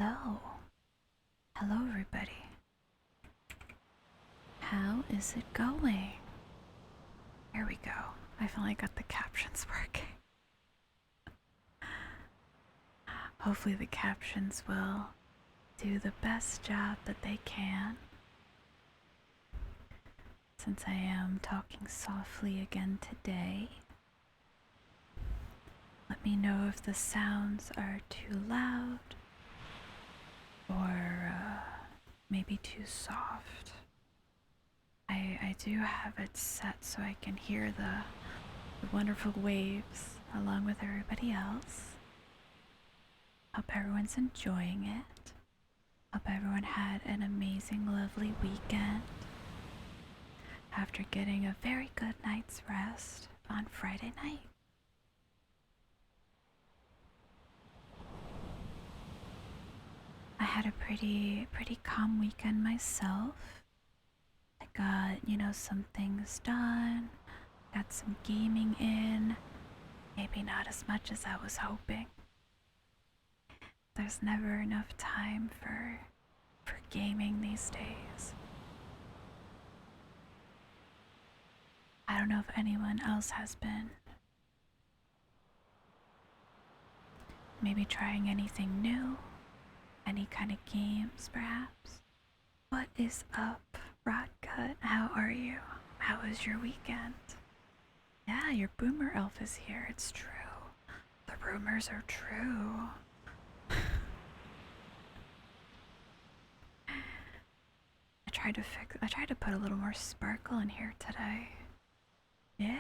Hello. Hello, everybody. How is it going? Here we go. I finally got the captions working. Hopefully the captions will do the best job that they can. Since I am talking softly again today, let me know if the sounds are too loud or maybe too soft. I do have it set so I can hear the wonderful waves along with everybody else. Hope everyone's enjoying it. Hope everyone had an amazing, lovely weekend after getting a very good night's rest on Friday night. I had a pretty calm weekend myself. I got, some things done, got some gaming in, maybe not as much as I was hoping. There's never enough time for gaming these days. I don't know if anyone else has been. Maybe trying anything new? Any kind of games, perhaps? What is up, Rodcut? How are you? How was your weekend? Yeah, your boomer elf is here. It's true. The rumors are true. I tried to put a little more sparkle in here today. Yeah.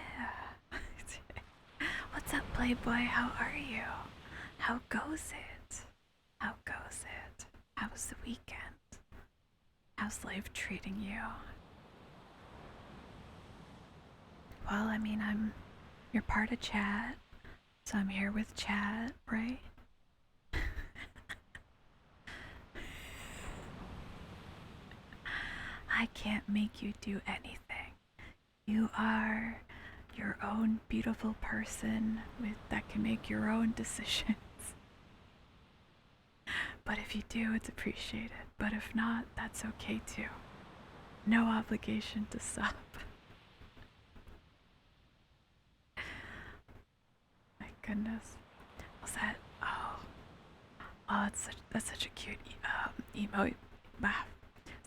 What's up, Playboy? How are you? How goes it? How goes it? How was the weekend? How's life treating you? Well, I mean, you're part of chat, so I'm here with chat, right? I can't make you do anything. You are your own beautiful person that can make your own decisions. But if you do, it's appreciated. But if not, that's okay too. No obligation to sub. My goodness. Was that? Oh, that's such a cute emote.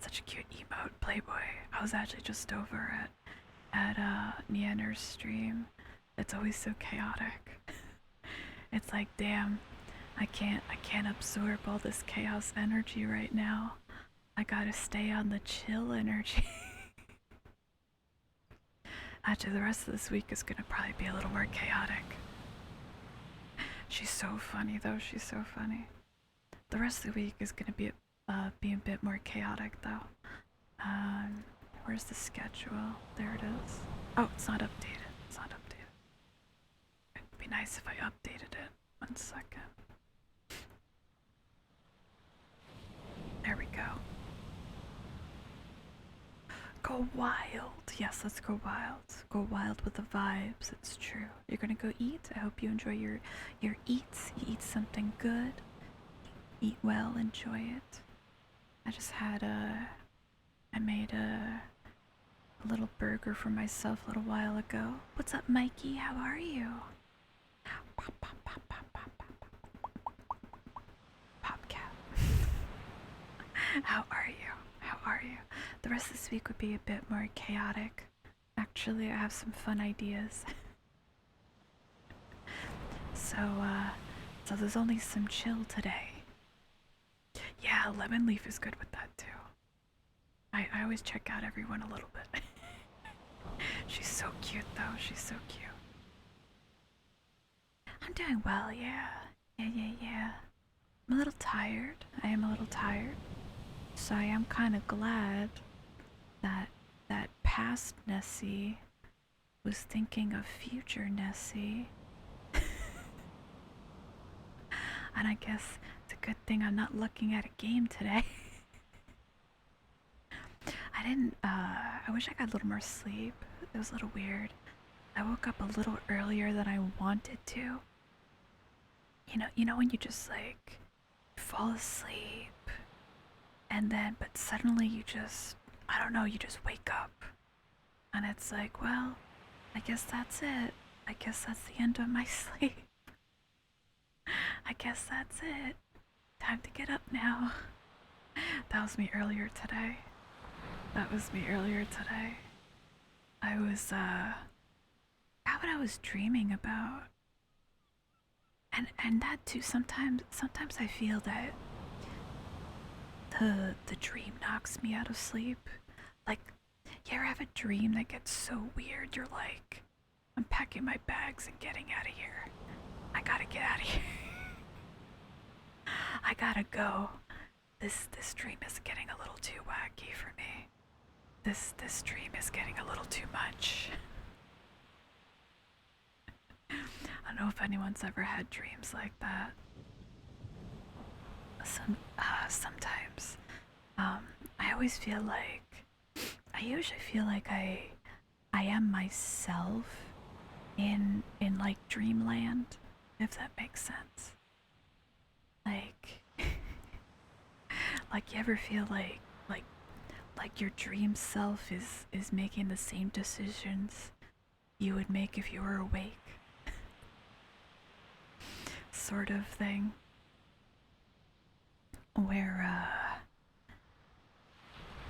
Such a cute emote, Playboy. I was actually just over at Neander's stream. It's always so chaotic. It's like, damn, I can't absorb all this chaos energy right now. I gotta stay on the chill energy. Actually, the rest of this week is gonna probably be a little more chaotic. She's so funny though, she's so funny. The rest of the week is gonna be a bit more chaotic though. Where's the schedule? There it is. Oh, it's not updated. It's not updated. It'd be nice if I updated it. 1 second. There we go. Go wild. Yes, let's go wild. Go wild with the vibes. It's true. You're gonna go eat. I hope you enjoy your eats. You eat something good. Eat well. Enjoy it. I just had I made a little burger for myself a little while ago. What's up, Mikey? How are you? Popcat. How are you? How are you? The rest of this week would be a bit more chaotic. Actually, I have some fun ideas. So there's only some chill today. Yeah, lemon leaf is good with that too. I always check out everyone a little bit. She's so cute though, she's so cute. I'm doing well, yeah. Yeah. I'm a little tired. I am a little tired. So I am kind of glad that past 𝗙cie was thinking of future 𝗙cie. And I guess it's a good thing I'm not looking at a game today. I wish I got a little more sleep. It was a little weird. I woke up a little earlier than I wanted to. You know when you just like fall asleep, and then, but suddenly you just, I don't know, you just wake up. And it's like, well, I guess that's it. I guess that's the end of my sleep. I guess that's it. Time to get up now. That was me earlier today. That was me earlier today. I was, what I was dreaming about. And that too, sometimes I feel that the dream knocks me out of sleep. Like, you ever have a dream that gets so weird, you're like, I'm packing my bags and getting out of here. I gotta get out of here. I gotta go. This dream is getting a little too wacky for me. This dream is getting a little too much. I don't know if anyone's ever had dreams like that. Sometimes, I always feel like, I usually feel like I am myself in like dreamland, if that makes sense. Like, like you ever feel like your dream self is making the same decisions you would make if you were awake, sort of thing. Where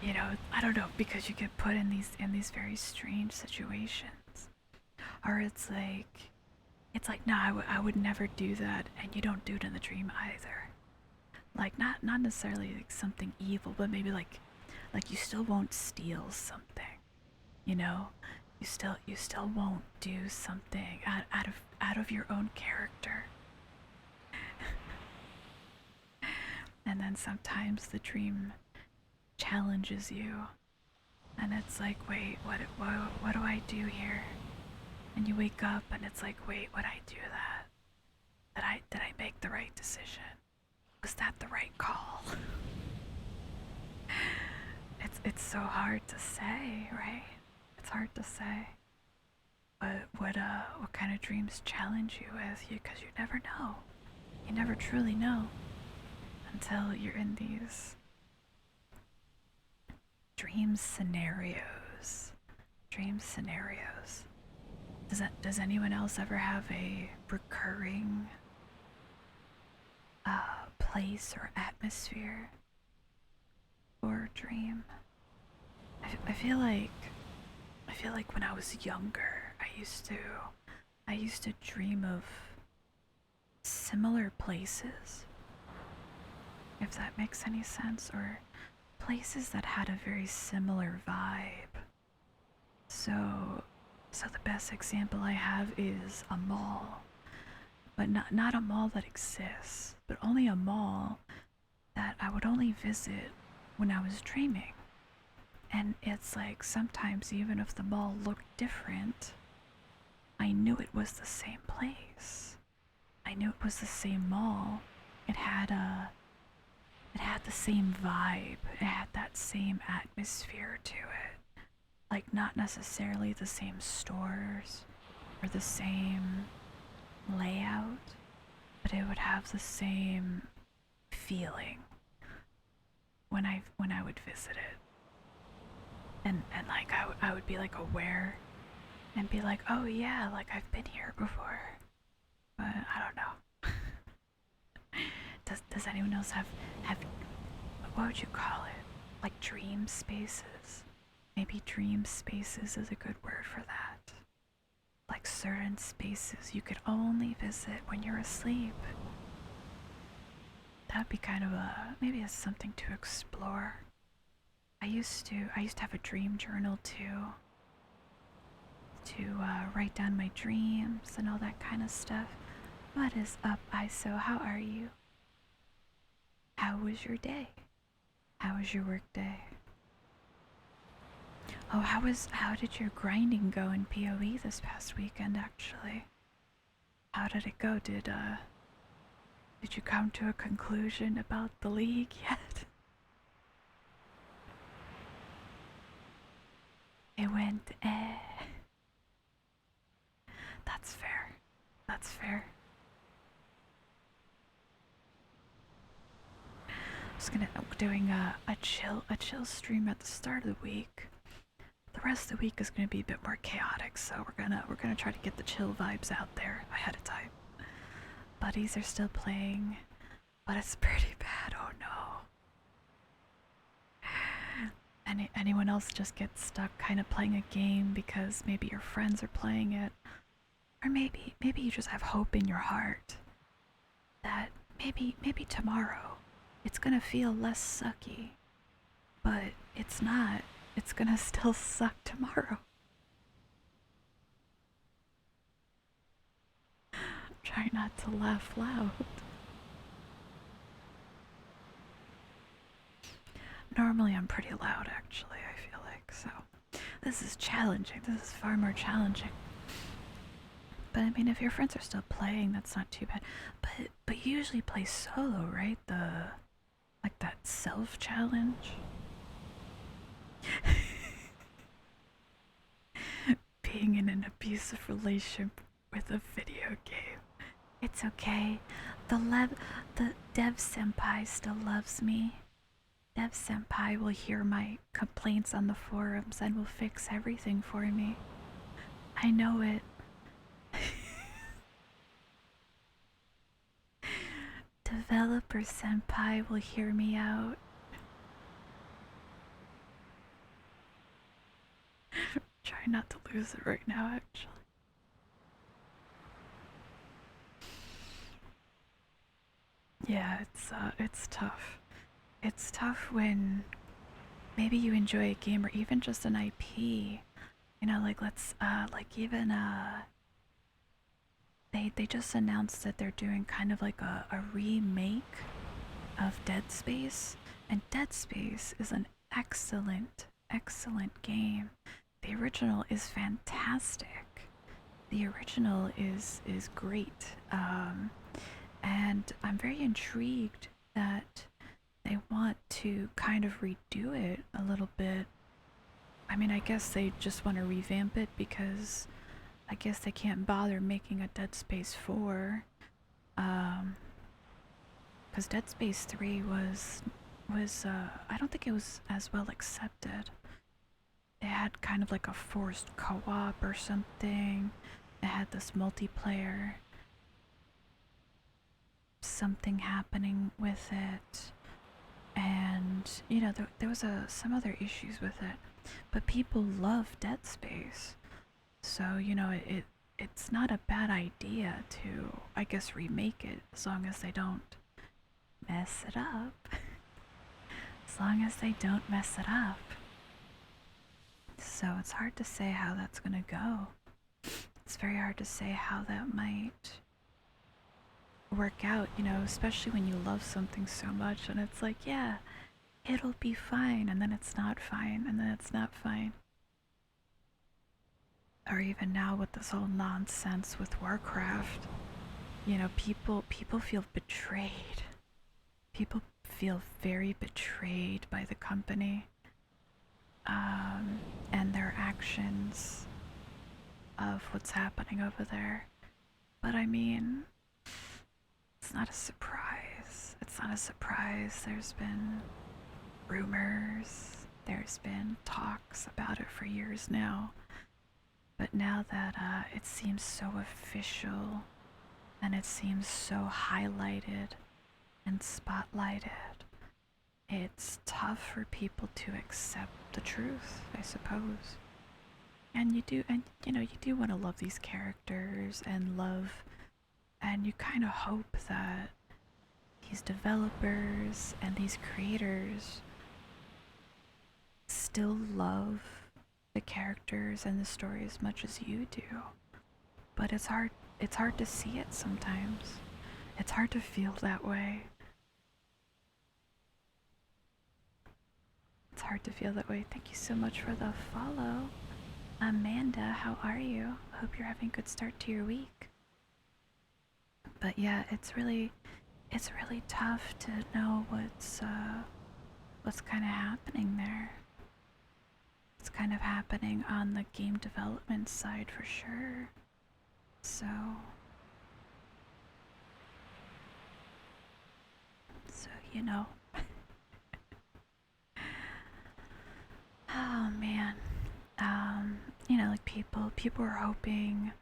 you know, I don't know, because you get put in these very strange situations, or it's like no, I would never do that, and you don't do it in the dream either. Like not necessarily like something evil, but maybe like you still won't steal something, you know. You still won't do something out of your own character. And then sometimes the dream challenges you, and it's like, wait, what do I do here? And you wake up and it's like, wait, would I do that? Did I make the right decision? Was that the right call? It's so hard to say, right? It's hard to say. But what kind of dreams challenge you with you? Because you never know. You never truly know until you're in these dream scenarios. Dream scenarios. Does anyone else ever have a recurring place or atmosphere or dream? I feel like when I was younger, I used to dream of similar places, if that makes any sense, or places that had a very similar vibe. So the best example I have is a mall, but not a mall that exists, but only a mall that I would only visit when I was dreaming. And it's like sometimes even if the mall looked different, I knew it was the same place. I knew it was the same mall. It had the same vibe. It had that same atmosphere to it. Like not necessarily the same stores or the same layout, but it would have the same feeling when I would visit it. And like I would be like aware and be like, oh yeah, like I've been here before. But I don't know. Does anyone else have what would you call it? Like dream spaces? Maybe dream spaces is a good word for that. Like certain spaces you could only visit when you're asleep. That'd be kind of maybe a something to explore. I used to have a dream journal too, to write down my dreams and all that kind of stuff. What is up, 𝗙cie_𝗹𝗹𝗪cie? How are you? How was your day? How was your work day? Oh, how did your grinding go in PoE this past weekend actually? How did it go? Did you come to a conclusion about the league yet? It went That's fair. That's fair. just gonna doing a chill stream at the start of the week. The rest of the week is gonna be a bit more chaotic, so we're gonna try to get the chill vibes out there ahead of time. Buddies are still playing, but it's pretty bad. Oh no. Anyone else just gets stuck kind of playing a game because maybe your friends are playing it, or maybe you just have hope in your heart that maybe tomorrow it's gonna feel less sucky, but it's not. It's gonna still suck tomorrow. Try not to laugh loud. Normally I'm pretty loud actually, I feel like, so this is challenging. This is far more challenging. But I mean, if your friends are still playing, that's not too bad. But you usually play solo, right? Like that self challenge. Being in an abusive relationship with a video game. It's okay. The Dev Senpai still loves me. Dev Senpai will hear my complaints on the forums and will fix everything for me. I know it. Developer Senpai will hear me out. Try not to lose it right now, actually. Yeah, it's tough. It's tough when maybe you enjoy a game or even just an IP. You know, like like even they just announced that they're doing kind of like a remake of Dead Space, and Dead Space is an excellent game. The original is fantastic. The original is great, and I'm very intrigued that they want to kind of redo it a little bit. I mean, I guess they just want to revamp it because I guess they can't bother making a Dead Space 4. Because Dead Space 3 was I don't think it was as well accepted. It had kind of like a forced co-op or something. It had this multiplayer something happening with it, and you know there was some other issues with it, but people love Dead Space, so you know it's not a bad idea to, I guess, remake it as long as they don't mess it up. As long as they don't mess it up. So it's hard to say how that's gonna go. It's very hard to say how that might work out, you know, especially when you love something so much and it's like, yeah, it'll be fine, and then it's not fine, and then it's not fine. Or even now with this whole nonsense with Warcraft, you know, people feel betrayed. People feel very betrayed by the company, and their actions of what's happening over there. But I mean, it's not a surprise. It's not a surprise. There's been rumors, there's been talks about it for years now. But now that it seems so official and it seems so highlighted and spotlighted, it's tough for people to accept the truth, I suppose. And you do want to love these characters and you kind of hope that these developers and these creators still love the characters and the story as much as you do. But it's hard to see it sometimes. It's hard to feel that way. It's hard to feel that way. Thank you so much for the follow. Amanda, how are you? Hope you're having a good start to your week. But yeah, it's really tough to know what's kind of happening there. It's kind of happening on the game development side for sure. So you know, man. You know, like people are hoping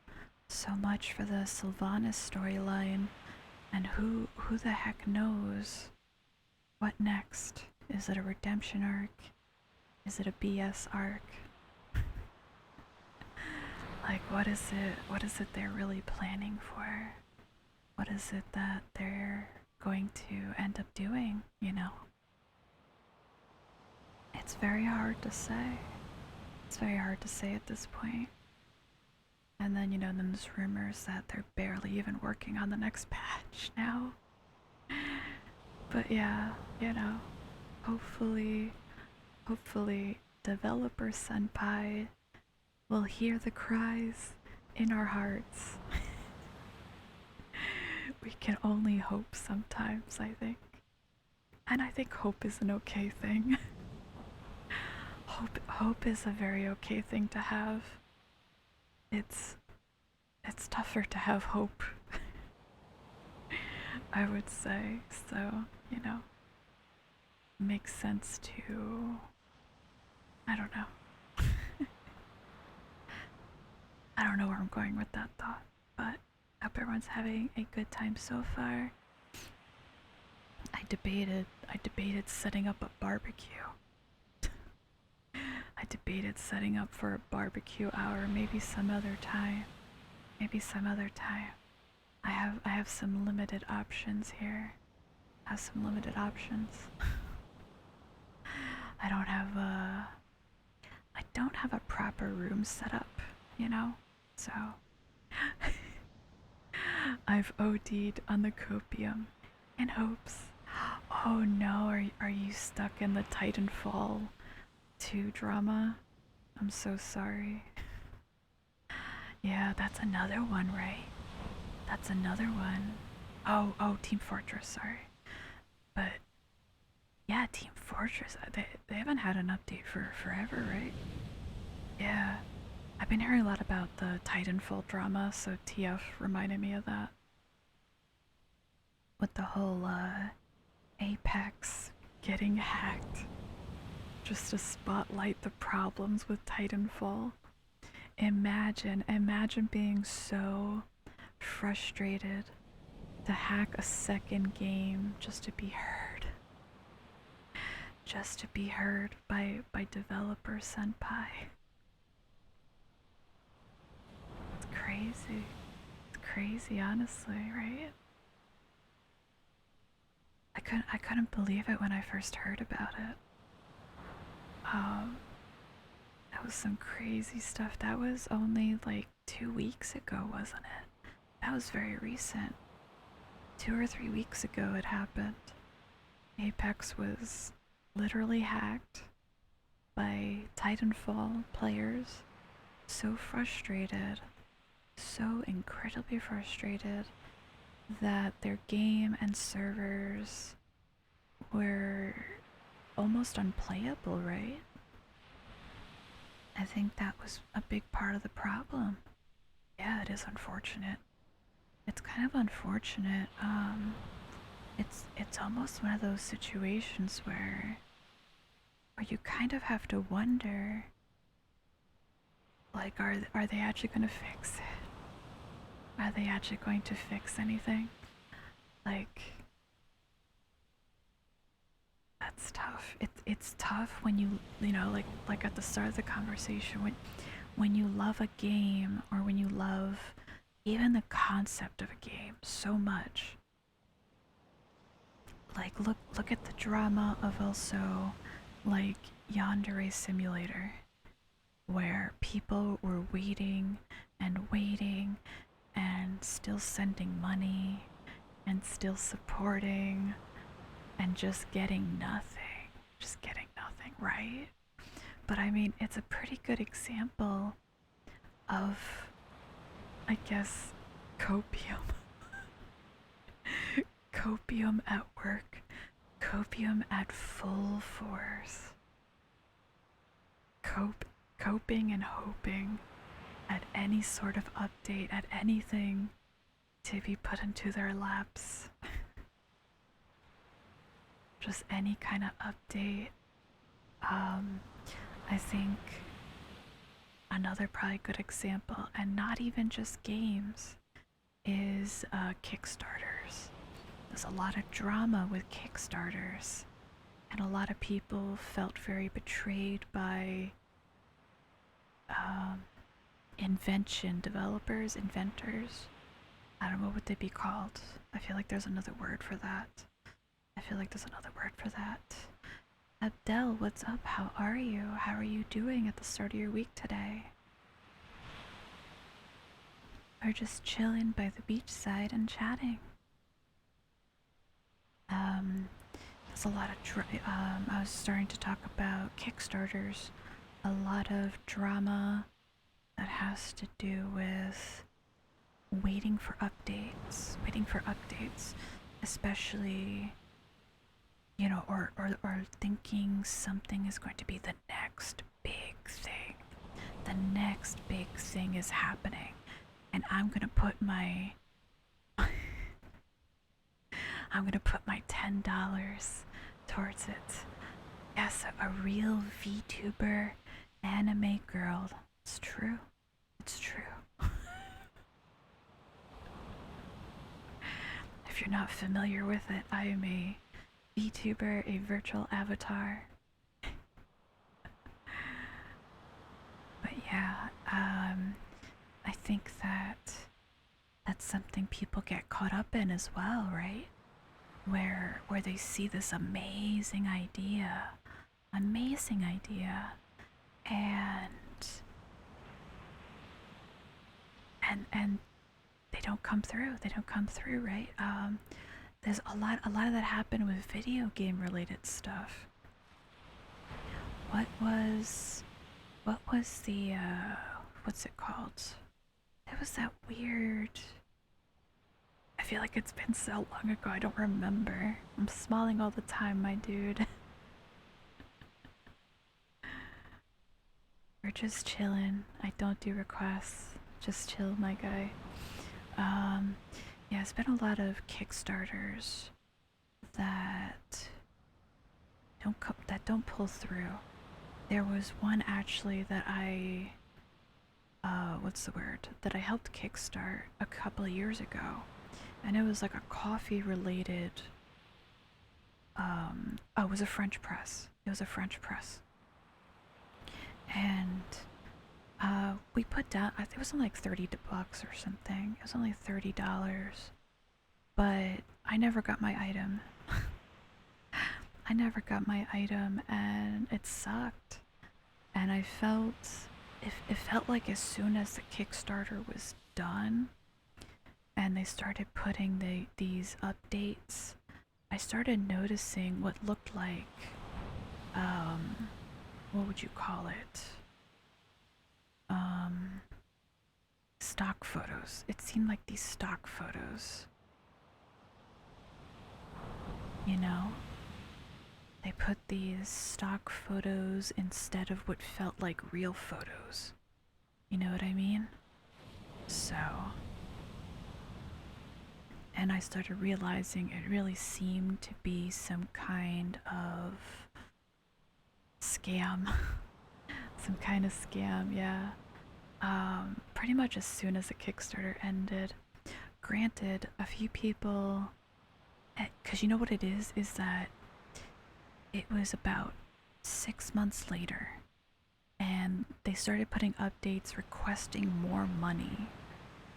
so much for the Sylvanas storyline, and who the heck knows what next? Is it a redemption arc? Is it a BS arc? Like, what is it they're really planning for? What is it that they're going to end up doing, you know? It's very hard to say. It's very hard to say at this point. And then, you know, then there's rumors that they're barely even working on the next patch now. But yeah, you know, hopefully developer senpai will hear the cries in our hearts. We can only hope sometimes, I think. And I think hope is an okay thing. Hope is a very okay thing to have. It's tougher to have hope. I would say. So, you know, makes sense to, I don't know. I don't know where I'm going with that thought, but I hope everyone's having a good time so far. I debated setting up a barbecue. I debated setting up for a barbecue hour, maybe some other time. Maybe some other time. I have some limited options here. I have some limited options. I don't have a proper room set up, you know? So I've OD'd on the copium in hopes. Oh no, are you stuck in the Titanfall 2 drama? I'm so sorry. Yeah, that's another one, right? That's another one. Oh, Team Fortress, sorry. But yeah, Team Fortress, they haven't had an update for forever, right? Yeah. I've been hearing a lot about the Titanfall drama, so TF reminded me of that. With the whole Apex getting hacked. Just to spotlight the problems with Titanfall. Imagine being so frustrated to hack a second game just to be heard. Just to be heard by developer senpai. It's crazy. It's crazy, honestly, right? I couldn't believe it when I first heard about it. That was some crazy stuff. That was only like 2 weeks ago, wasn't it? That was very recent. 2 or 3 weeks ago it happened. Apex was literally hacked by Titanfall players. So frustrated, so incredibly frustrated that their game and servers were almost unplayable, right? I think that was a big part of the problem. Yeah, it is unfortunate. It's kind of unfortunate. It's almost one of those situations where you kind of have to wonder, like, are they actually going to fix it? Are they actually going to fix anything? Like, that's tough. It's tough when you know, like at the start of the conversation, when you love a game, or when you love even the concept of a game so much. Like, look at the drama of also, like, Yandere Simulator, where people were waiting and waiting and still sending money and still supporting and just getting nothing. Just getting nothing, right? But I mean, it's a pretty good example of, I guess, copium. Copium at work. Copium at full force. Coping and hoping at any sort of update, at anything to be put into their laps. Just any kind of update. I think another probably good example, and not even just games, is Kickstarters. There's a lot of drama with Kickstarters, and a lot of people felt very betrayed by invention developers, inventors. I don't know what they'd be called. I feel like there's another word for that. Abdel, what's up? How are you? How are you doing at the start of your week today? We're just chilling by the beachside and chatting. There's a lot of I was starting to talk about Kickstarters. A lot of drama that has to do with waiting for updates, especially, you know, or thinking something is going to be the next big thing. The next big thing is happening, and I'm gonna put my $10 towards it. Yes, a real VTuber anime girl. It's true. It's true. If you're not familiar with it, I am a VTuber, a virtual avatar. But yeah, I think that's something people get caught up in as well, right? Where they see this amazing idea, and they don't come through. Right? There's a lot of that happened with video game related stuff. What was the what's it called? It was that weird. I feel like it's been so long ago, I don't remember. I'm smiling all the time, my dude. We're just chilling. I don't do requests. Just chill, my guy. Yeah, it's been a lot of Kickstarters that don't pull through. There was one actually that I that I helped kickstart a couple of years ago, and it was like a coffee related it was a French press. And we put down, I think it was only like $30 or something. It was only $30, but I never got my item. And it sucked. And I felt it felt like as soon as the Kickstarter was done and they started putting these updates, I started noticing what looked like what would you call it? Stock photos. It seemed like these stock photos. You know? They put these stock photos instead of what felt like real photos. You know what I mean? So. And I started realizing it really seemed to be some kind of scam. Some kind of scam, yeah. Pretty much as soon as the Kickstarter ended. Granted, a few people, because you know what it is that it was about 6 months later, and they started putting updates requesting more money.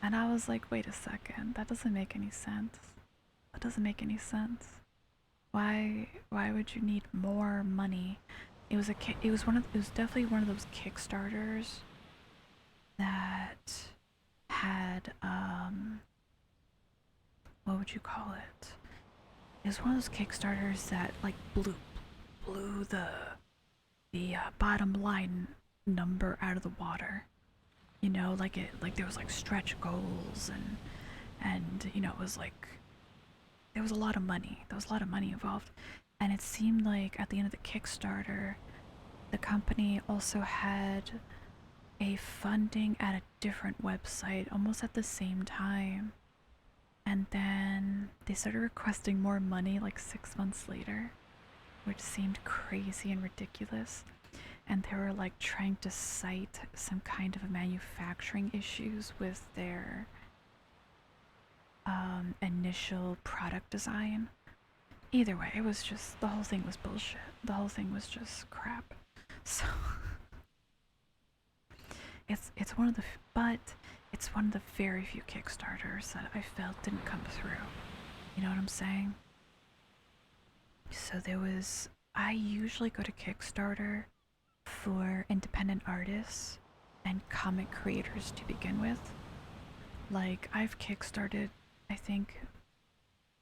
And I was like, wait a second, that doesn't make any sense. Why would you need more money? It was definitely one of those Kickstarters that had what would you call it? It was one of those Kickstarters that like blew the bottom line number out of the water. You know, like there was like stretch goals and you know, it was like there was a lot of money. Involved. And it seemed like at the end of the Kickstarter, the company also had a funding at a different website almost at the same time. And then they started requesting more money like 6 months later, which seemed crazy and ridiculous. and they were like trying to cite some kind of manufacturing issues with their initial product design. Either way, it was just, the whole thing was bullshit. The whole thing was just crap. So it's one of the but it's one of the very few Kickstarters that I felt didn't come through. You know what I'm saying? So there was, I usually go to Kickstarter for independent artists and comic creators to begin with. Like, I've kickstarted, I think,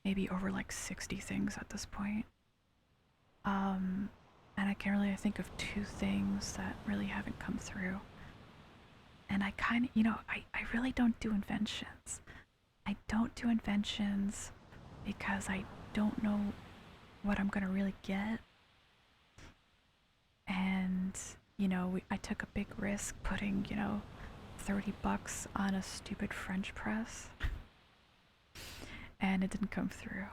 maybe over like 60 things at this point. And I can really think of 2 things that really haven't come through. And I kind of, I really don't do inventions. I don't do inventions because I don't know what I'm gonna really get. And, I took a big risk putting, $30 on a stupid French press. And it didn't come through.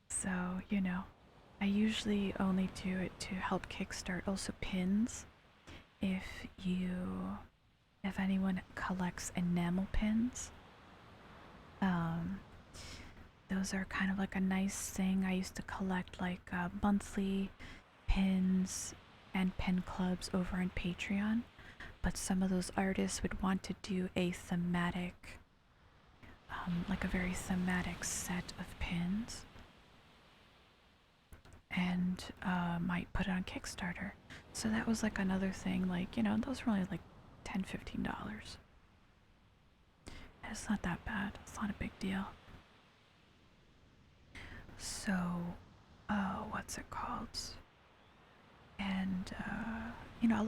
So, I usually only do it to help kickstart also pins. If anyone collects enamel pins, those are kind of like a nice thing. I used to collect like monthly pins and pin clubs over on Patreon, but some of those artists would want to do a thematic, like a very thematic set of pins, and might put it on Kickstarter. So that was like another thing, like, those were only like $10-15. And it's not that bad, it's not a big deal. So, what's it called? And,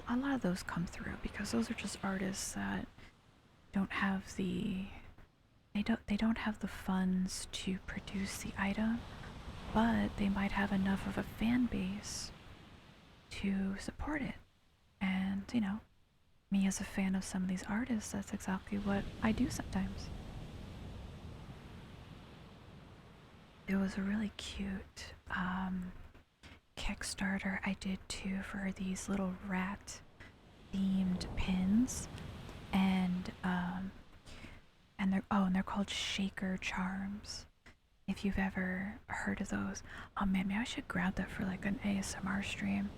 a lot of those come through because those are just artists that don't have the, they don't have the funds to produce the item, but they might have enough of a fan base to support it. And, me as a fan of some of these artists, that's exactly what I do sometimes. There was a really cute Kickstarter I did too for these little rat themed pins, and they're called shaker charms. If you've ever heard of those, oh man, maybe I should grab that for like an ASMR stream.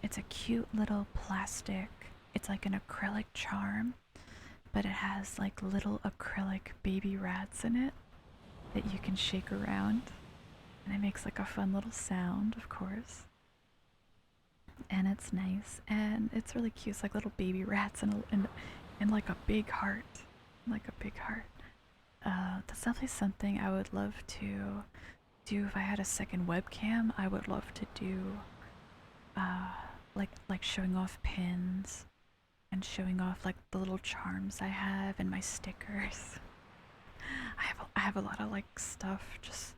It's a cute little plastic, it's like an acrylic charm, but it has like little acrylic baby rats in it that you can shake around, and it makes like a fun little sound, of course. And it's nice, and it's really cute. It's like little baby rats and like a big heart, like a big heart. That's definitely something I would love to do if I had a second webcam. I would love to do like showing off pins and showing off like the little charms I have and my stickers. I have a lot of like stuff just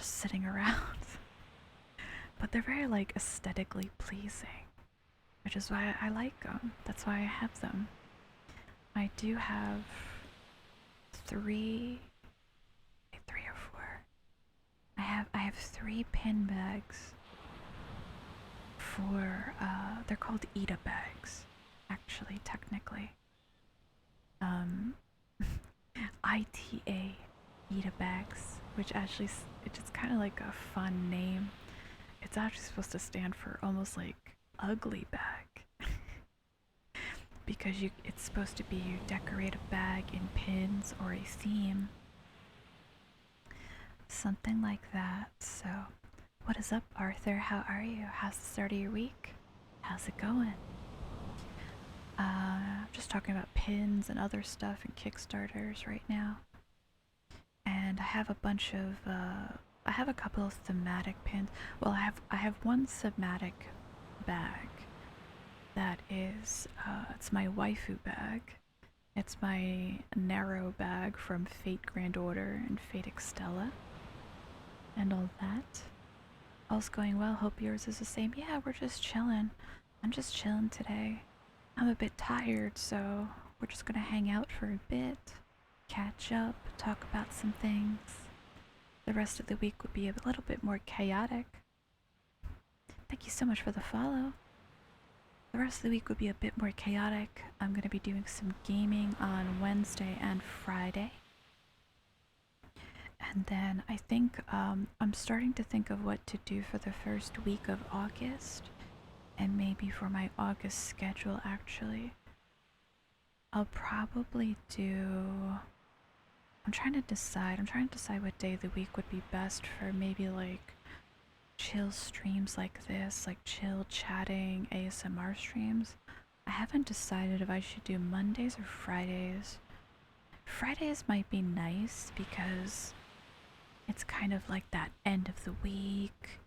sitting around, but they're very like aesthetically pleasing, which is why I like them. That's why I have them. I do have 3 or 4. I have 3 pin bags for they're called Ita bags, actually, technically. ITA, Ita bags, which actually, it's just kind of like a fun name. It's actually supposed to stand for almost like ugly bag. Because it's supposed to be you decorate a bag in pins or a theme. Something like that. So, what is up, Arthur? How are you? How's the start of your week? How's it going? Just talking about pins and other stuff and Kickstarters right now. And I have a bunch of, I have a couple of thematic pins. Well, I have one thematic bag that is, it's my waifu bag. It's my narrow bag from Fate Grand Order and Fate 𝗙cie𝗹𝗹liche and all that. All's going well, hope yours is the same. Yeah, we're just chilling. I'm just chilling today. I'm a bit tired, so we're just gonna hang out for a bit, catch up, talk about some things. The rest of the week would be a little bit more chaotic. Thank you so much for the follow. The rest of the week would be a bit more chaotic. I'm going to be doing some gaming on Wednesday and Friday. And then I think I'm starting to think of what to do for the first week of August. And maybe for my August schedule, actually. I'll probably do... I'm trying to decide what day of the week would be best for maybe like chill streams like this, like chill chatting ASMR streams. I haven't decided if I should do Mondays or Fridays. Fridays might be nice because it's kind of like that end of the week.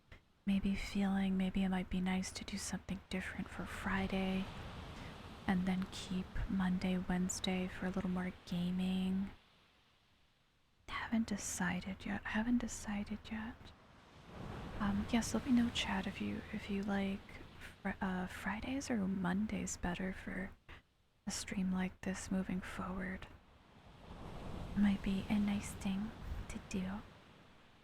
Maybe it might be nice to do something different for Friday. And then keep Monday, Wednesday for a little more gaming. Haven't decided yet. Yes, let me know, chat, if you like Fridays or Mondays better for a stream like this moving forward. Might be a nice thing to do.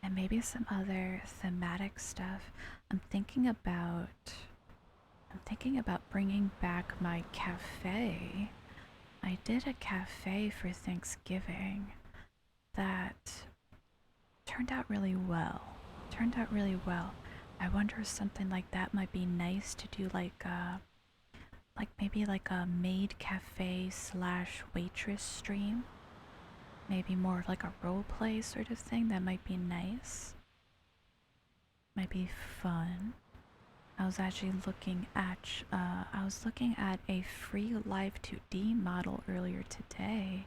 And maybe some other thematic stuff. I'm thinking about bringing back my cafe. I did a cafe for Thanksgiving that turned out really well. I wonder if something like that might be nice to do, like maybe like a maid cafe / waitress stream. Maybe more of like a role play sort of thing. That might be nice. Might be fun. I was actually looking at a free Live 2D model earlier today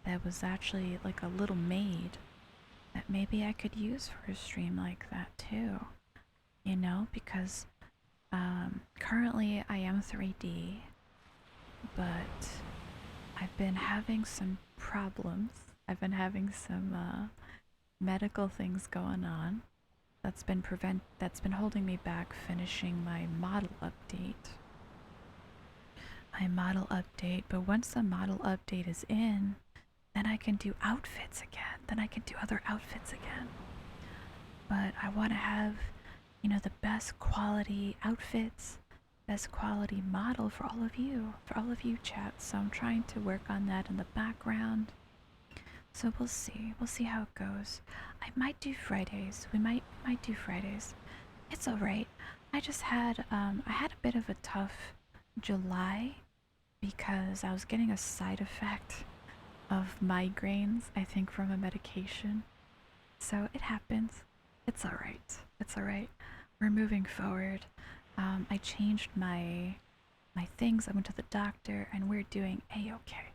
that was actually like a little maid that maybe I could use for a stream like that too. You know, because currently I am 3D, but I've been having some problems. I've been having some medical things going on that's been holding me back finishing my model update. But once the model update is in, then I can do outfits again. Then I can do other outfits again. But I want to have, you know, the best quality outfits, best quality model for all of you chat. So I'm trying to work on that in the background. So we'll see how it goes. I might do Fridays. We might do Fridays. It's alright. I just had I had a bit of a tough July because I was getting a side effect of migraines, I think from a medication. So it happens. It's alright. We're moving forward. I changed my things. I went to the doctor and we're doing A-okay.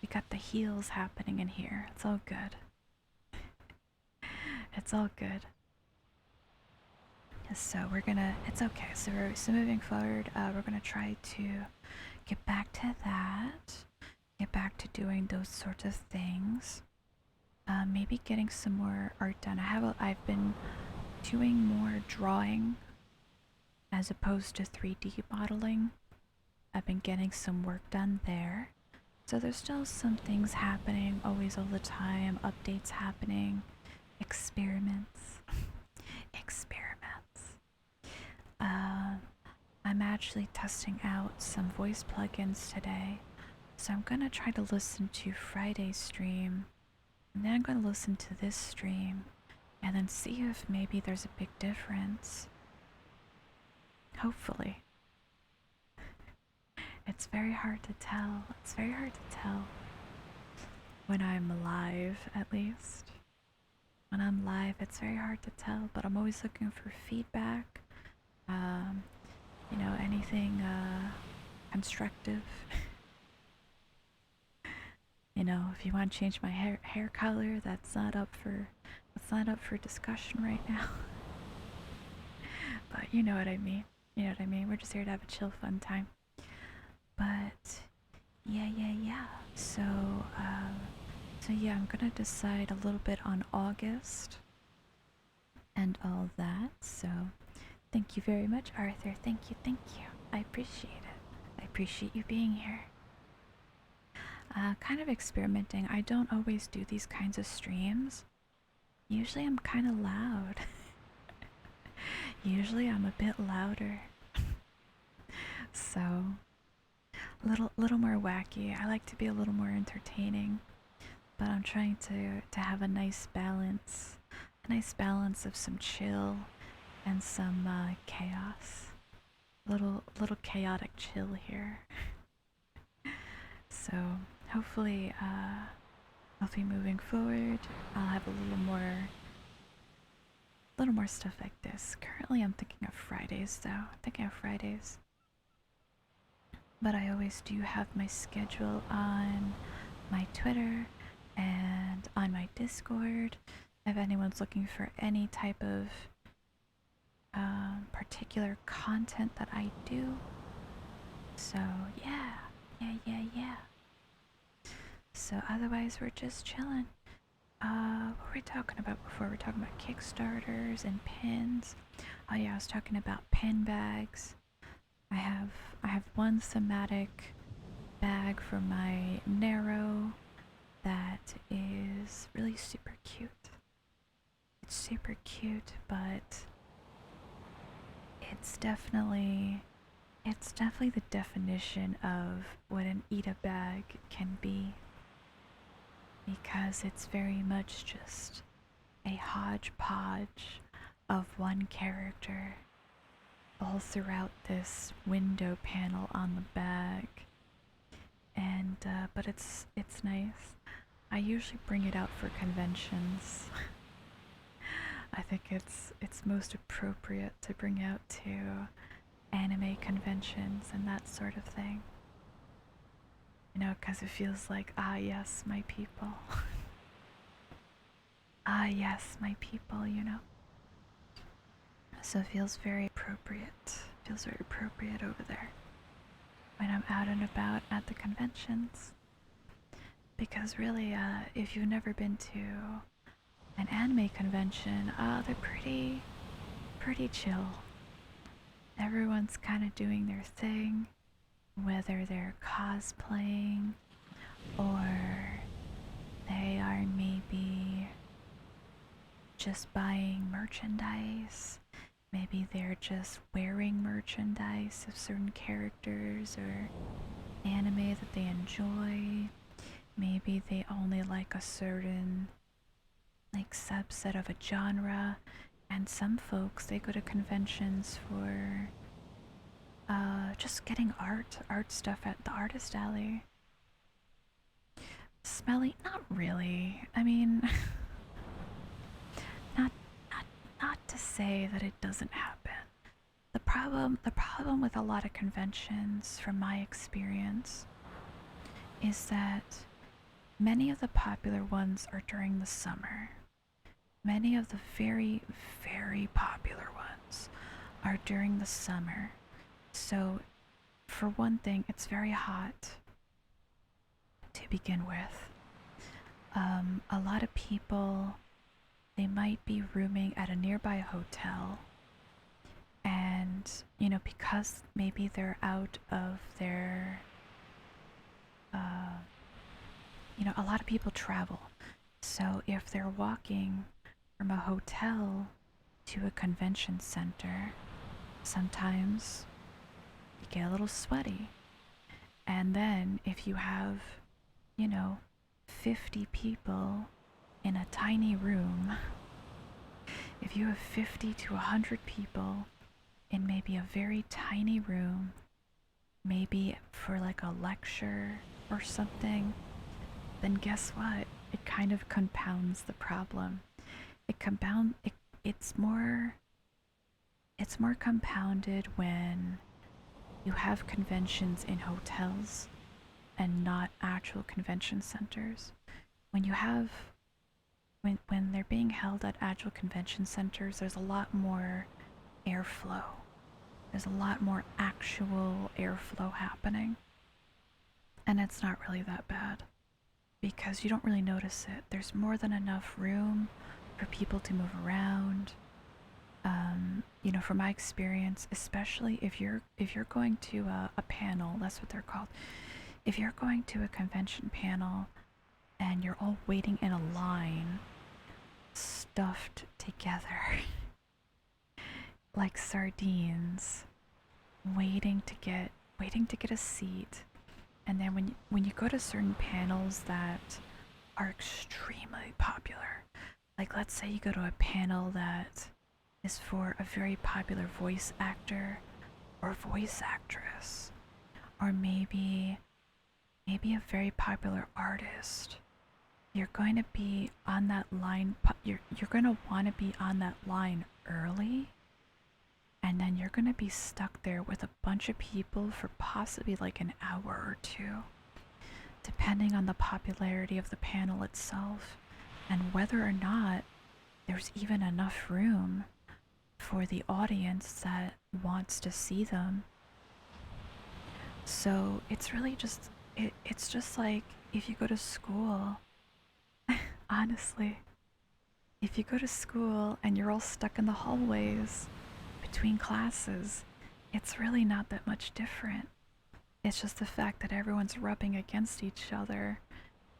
We got the heals happening in here. It's all good. So it's okay. So moving forward, we're gonna try to get back to that. Get back to doing those sorts of things. Maybe getting some more art done. I've been doing more drawing as opposed to 3D modeling. I've been getting some work done there. So there's still some things happening, always all the time, updates happening, experiments. I'm actually testing out some voice plugins today. So I'm gonna try to listen to Friday's stream, and then I'm gonna listen to this stream, and then see if maybe there's a big difference. Hopefully. It's very hard to tell. When I'm live, at least. When I'm live, it's very hard to tell, but I'm always looking for feedback. You know, anything constructive. You know, if you want to change my hair color, that's not up for discussion right now. But you know what I mean. We're just here to have a chill, fun time. But yeah. So yeah, I'm gonna decide a little bit on August and all that. So thank you very much, Arthur. Thank you. I appreciate it. I appreciate you being here. Kind of experimenting. I don't always do these kinds of streams. Usually I'm kind of loud. Usually I'm a bit louder. So, little more wacky. I like to be a little more entertaining, but I'm trying to have a nice balance. A nice balance of some chill and some chaos. Little chaotic chill here. So, hopefully moving forward, I'll have a little more stuff like this. Currently I'm thinking of Fridays though. I'm thinking of Fridays. But I always do have my schedule on my Twitter and on my Discord if anyone's looking for any type of particular content that I do. So yeah. So otherwise we're just chilling. What were we talking about before? We're talking about Kickstarters and pins. Oh yeah, I was talking about pin bags. I have one thematic bag for my Narrow that is really super cute. It's super cute, but it's definitely the definition of what an Ita bag can be, because it's very much just a hodgepodge of one character all throughout this window panel on the bag. And but it's nice. I usually bring it out for conventions. I think it's most appropriate to bring out to anime conventions and that sort of thing. You know, because it feels like, ah yes, my people. Ah yes, my people, you know. So it feels very appropriate. Feels very appropriate over there when I'm out and about at the conventions. Because really, if you've never been to an anime convention, they're pretty chill. Everyone's kind of doing their thing, whether they're cosplaying or they are maybe just buying merchandise. Maybe they're just wearing merchandise of certain characters or anime that they enjoy. Maybe they only like a certain subset of a genre. And some folks, they go to conventions for just getting art stuff at the artist alley. Smelly? Not really. I mean, not to say that it doesn't happen. The problem with a lot of conventions, from my experience, is that many of the popular ones are during the summer. Many of the very, very popular ones are during the summer. So, for one thing, it's very hot to begin with. A lot of people, they might be rooming at a nearby hotel, and, you know, because maybe they're out of their, you know, a lot of people travel. So if they're walking from a hotel to a convention center, sometimes you get a little sweaty. And then if you have, you know, 50 people in a tiny room, if you have 50 to 100 people in maybe a very tiny room, maybe for like a lecture or something, then guess what? It kind of compounds the problem. It's more compounded when you have conventions in hotels and not actual convention centers. When they're being held at actual convention centers, there's a lot more airflow. There's a lot more actual airflow happening. And it's not really that bad, because you don't really notice it. There's more than enough room for people to move around. You know, from my experience, especially if you're going to a panel, that's what they're called. If you're going to a convention panel and you're all waiting in a line, stuffed together, like sardines, waiting to get a seat. And then when you go to certain panels that are extremely popular, like let's say you go to a panel that is for a very popular voice actor or voice actress, or maybe a very popular artist, you're going to be on that line. You're going to want to be on that line early, and then you're going to be stuck there with a bunch of people for possibly like an hour or two, depending on the popularity of the panel itself and whether or not there's even enough room for the audience that wants to see them. So it's really just it's just like if you go to school. Honestly, if you go to school and you're all stuck in the hallways between classes, it's really not that much different. It's just the fact that everyone's rubbing against each other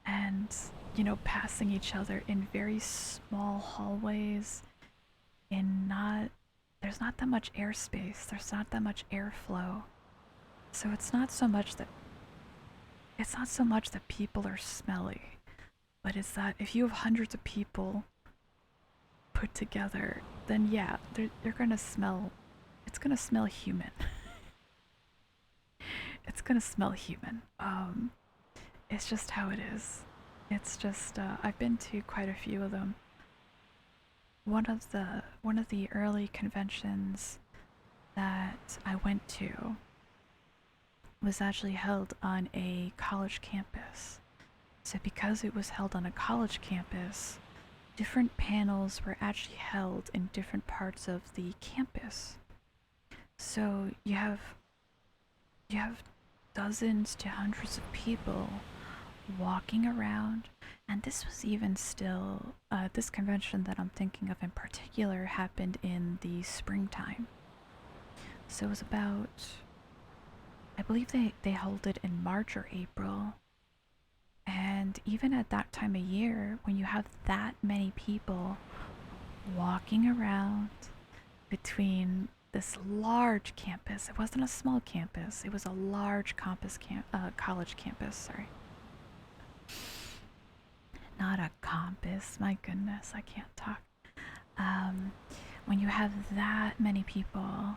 and, passing each other in very small hallways in not there's not that much airspace, there's not that much airflow. So it's not so much that people are smelly, but it's that if you have hundreds of people put together, then yeah, you're gonna smell. It's gonna smell human. It's gonna smell human. It's just how it is. It's just I've been to quite a few of them. One of the early conventions that I went to was actually held on a college campus. So because it was held on a college campus, different panels were actually held in different parts of the campus. So you have dozens to hundreds of people walking around, and this was even still this convention that I'm thinking of in particular happened in the springtime. So it was about, I believe they held it in March or April. And even at that time of year, when you have that many people walking around between this large campus, it wasn't a small campus, it was a large college campus, sorry. Not a campus, my goodness, I can't talk. When you have that many people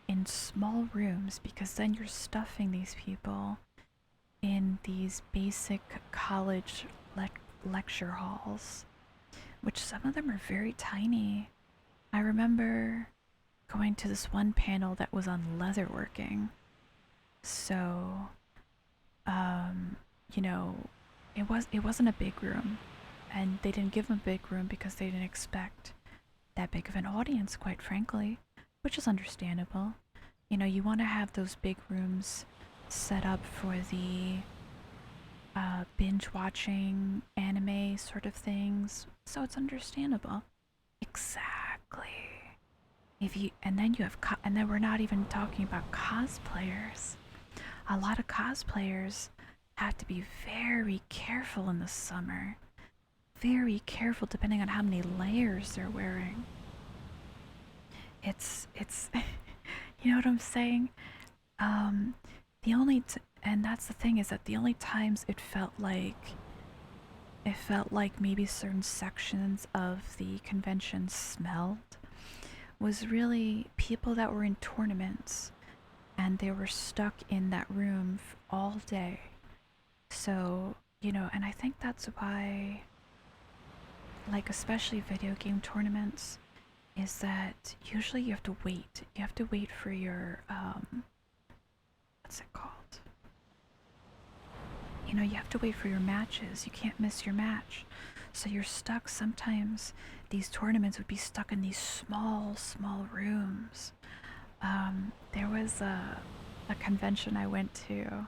in small rooms, because then you're stuffing these people in these basic college lecture halls, which some of them are very tiny. I remember going to this one panel that was on leatherworking. So, it wasn't a big room, and they didn't give them a big room because they didn't expect that big of an audience, quite frankly, which is understandable. You want to have those big rooms set up for the binge watching anime sort of things, so it's understandable. Exactly. And then we're not even talking about cosplayers. A lot of cosplayers have to be very careful in the summer. Very careful depending on how many layers they're wearing. It's you know what I'm saying? And that's the thing, is that the only times it felt like maybe certain sections of the convention smelled was really people that were in tournaments and they were stuck in that room all day. So, and I think that's why, like, especially video game tournaments, is that usually you have to wait. You have to wait for your, what's it called? You have to wait for your matches. You can't miss your match. So you're stuck. Sometimes these tournaments would be stuck in these small rooms. There was a convention I went to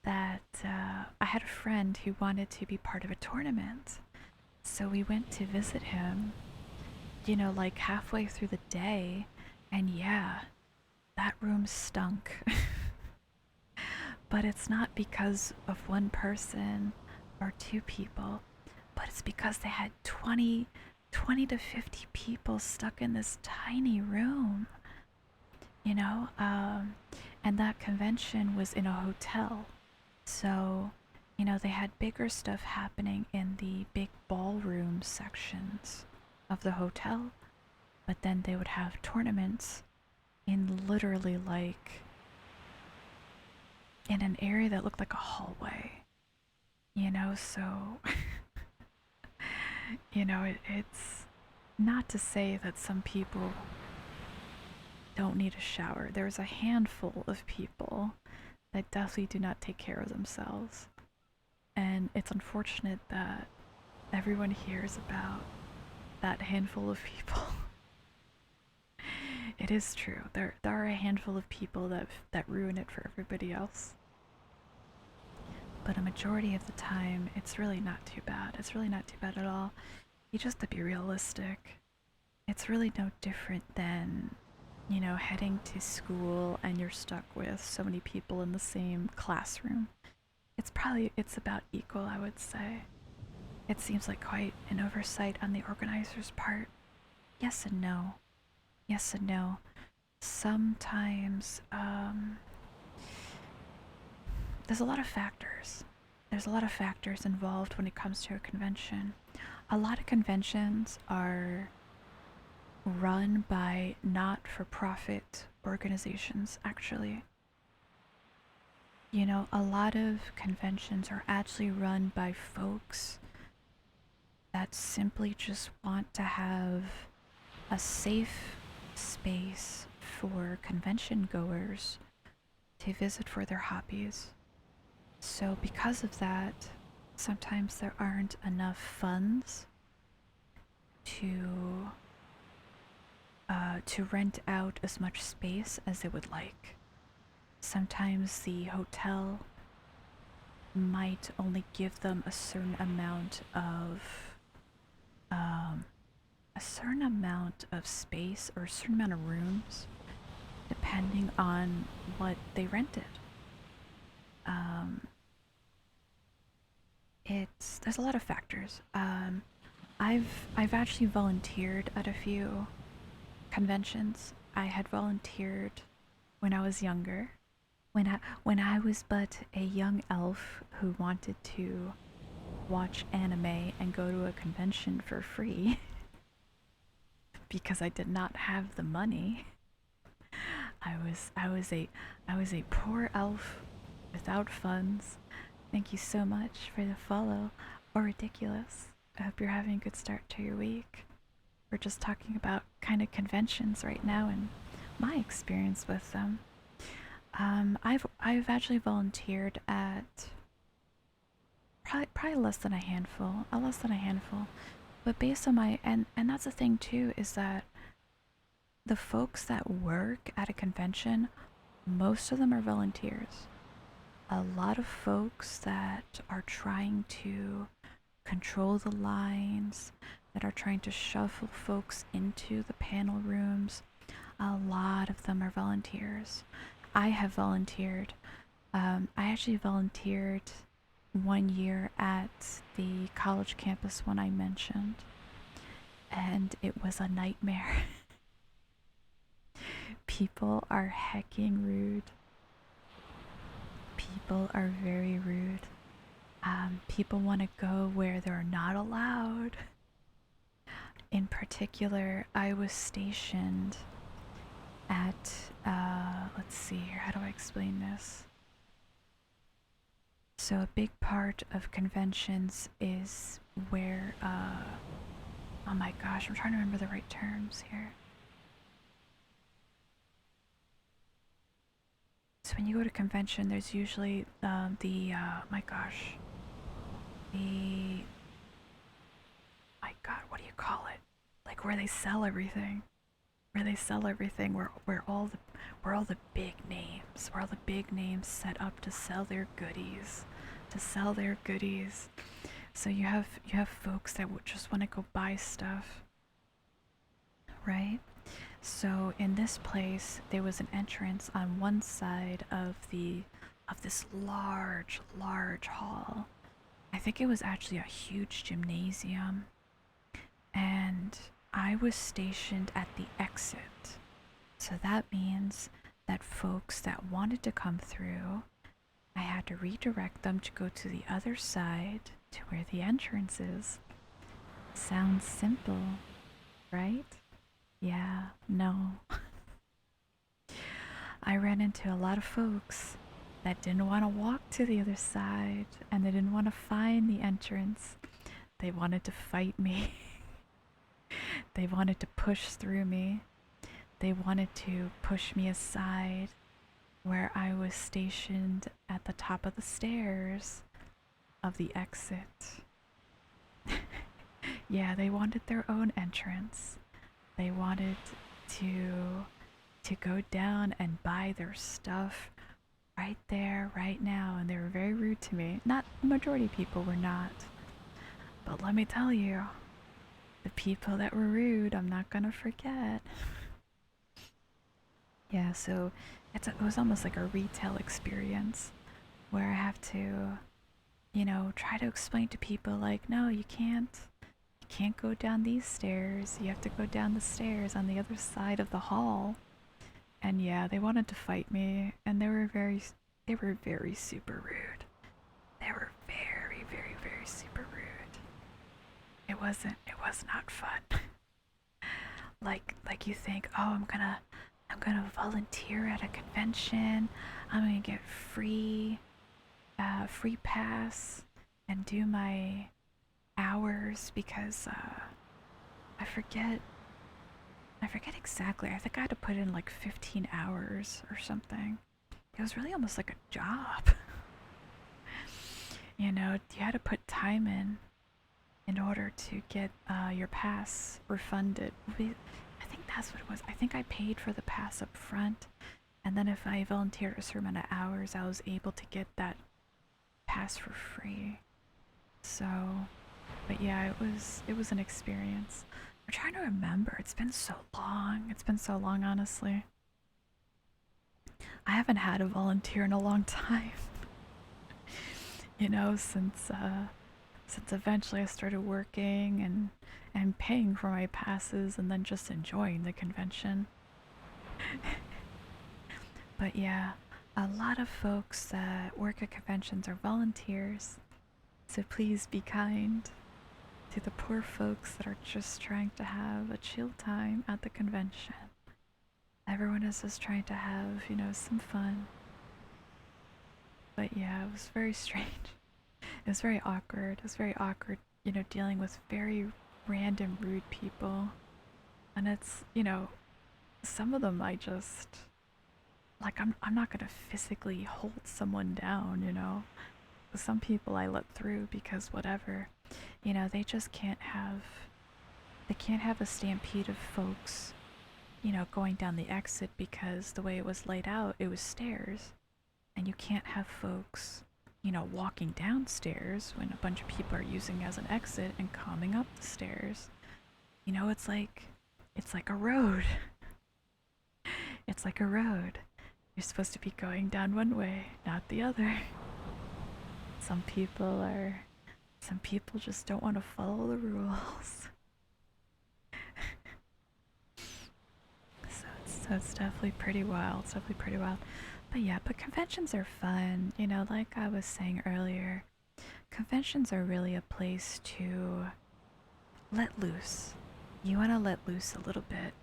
that I had a friend who wanted to be part of a tournament. So we went to visit him, like halfway through the day, and yeah, that room stunk. But it's not because of one person or two people, but it's because they had 20 20 to 50 people stuck in this tiny room, you know? And that convention was in a hotel. So, you know, they had bigger stuff happening in the big ballroom sections of the hotel, but then they would have tournaments in literally like in an area that looked like a hallway, you know? So, you know, it's not to say that some people don't need a shower. There's a handful of people that definitely do not take care of themselves. And it's unfortunate that everyone hears about that handful of people. It is true. There are a handful of people that ruin it for everybody else. But a majority of the time, it's really not too bad. It's really not too bad at all. You just have to be realistic. It's really no different than, you know, heading to school and you're stuck with so many people in the same classroom. It's about equal, I would say. It seems like quite an oversight on the organizer's part. Yes and no. Yes and no. Sometimes, there's a lot of factors. There's a lot of factors involved when it comes to a convention. A lot of conventions are run by not-for-profit organizations, actually. You know, a lot of conventions are actually run by folks that simply just want to have a safe space for convention goers to visit for their hobbies. So because of that, sometimes there aren't enough funds to rent out as much space as they would like. Sometimes the hotel might only give them a certain amount of space or a certain amount of rooms, depending on what they rented. There's a lot of factors. I've actually volunteered at a few conventions. I had volunteered when I was younger, when I was but a young elf who wanted to watch anime and go to a convention for free because I did not have the money. I was a poor elf without funds. Thank you so much for the follow, or ridiculous. I hope you're having a good start to your week. We're just talking about kind of conventions right now and my experience with them. I've actually volunteered at probably less than a handful, But based on my and that's the thing too, is that the folks that work at a convention, most of them are volunteers. A lot of folks that are trying to control the lines, that are trying to shuffle folks into the panel rooms, a lot of them are volunteers. I have volunteered. I actually volunteered 1 year at the college campus one I mentioned, and it was a nightmare. People are hecking rude. People are very rude. People want to go where they're not allowed. In particular, I was stationed at, let's see here, how do I explain this? So a big part of conventions is where, oh my gosh, I'm trying to remember the right terms here. So when you go to convention, there's usually my gosh, what do you call it? Like where they sell everything. Where all the big names set up to sell their goodies. So you have folks that would just want to go buy stuff, right? So in this place, there was an entrance on one side of this large hall. I think it was actually a huge gymnasium. and I was stationed at the exit. So that means that folks that wanted to come through, I had to redirect them to go to the other side to where the entrance is. Sounds simple, right? Yeah, no. I ran into a lot of folks that didn't want to walk to the other side and they didn't want to find the entrance. They wanted to fight me. They wanted to push through me. They wanted to push me aside where I was stationed at the top of the stairs of the exit. Yeah, they wanted their own entrance. They wanted to go down and buy their stuff right there, right now, and they were very rude to me. Not the majority of people were not. But let me tell you, the people that were rude, I'm not gonna forget. Yeah, so it was almost like a retail experience where I have to, try to explain to people like, no, you can't go down these stairs. You have to go down the stairs on the other side of the hall. And yeah, they wanted to fight me, and they were very super rude. They were very, very, very super rude. It was not fun. like you think, oh, I'm gonna volunteer at a convention. I'm gonna get free pass and do my hours because I forget exactly. I think I had to put in like 15 hours or something. It was really almost like a job. You had to put time in order to get your pass refunded. I think that's what it was. I think I paid for the pass up front, and then if I volunteered a certain amount of hours, I was able to get that pass for free. So, but yeah, it was an experience. I'm trying to remember. It's been so long. It's been so long, honestly. I haven't had a volunteer in a long time. Since eventually I started working and paying for my passes and then just enjoying the convention. But yeah, a lot of folks that work at conventions are volunteers, so please be kind to the poor folks that are just trying to have a chill time at the convention. Everyone is just trying to have, some fun. But yeah, it was very strange. It was very awkward. It was very awkward, dealing with very random rude people. And it's, some of them I just, like, I'm not gonna physically hold someone down. Some people I let through because whatever, they just can't have a stampede of folks, going down the exit because the way it was laid out, it was stairs. And you can't have folks, walking downstairs when a bunch of people are using as an exit and coming up the stairs. It's like a road. It's like a road. You're supposed to be going down one way, not the other. Some people just don't want to follow the rules. So it's definitely pretty wild. It's definitely pretty wild. But yeah, but conventions are fun. Like I was saying earlier, conventions are really a place to let loose. You want to let loose a little bit.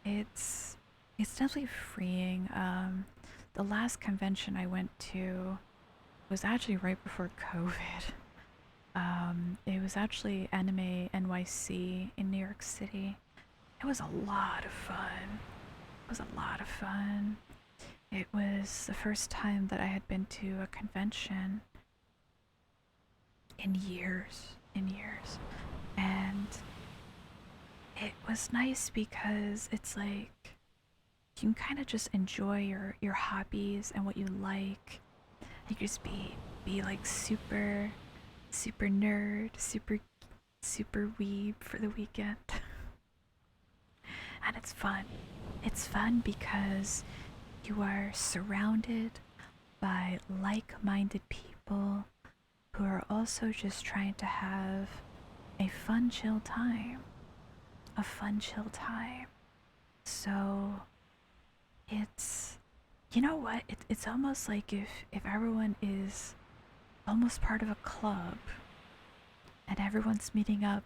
It's definitely freeing. The last convention I went to was actually right before COVID. It was actually Anime NYC in New York City. It was a lot of fun. It was the first time that I had been to a convention in years. And it was nice because it's like you can kind of just enjoy your hobbies and what you like. You can just be like super nerd, super weeb for the weekend. And it's fun. It's fun because you are surrounded by like-minded people who are also just trying to have a fun, chill time. a fun chill time. So it's, you know what? It's almost like if everyone is almost part of a club and everyone's meeting up,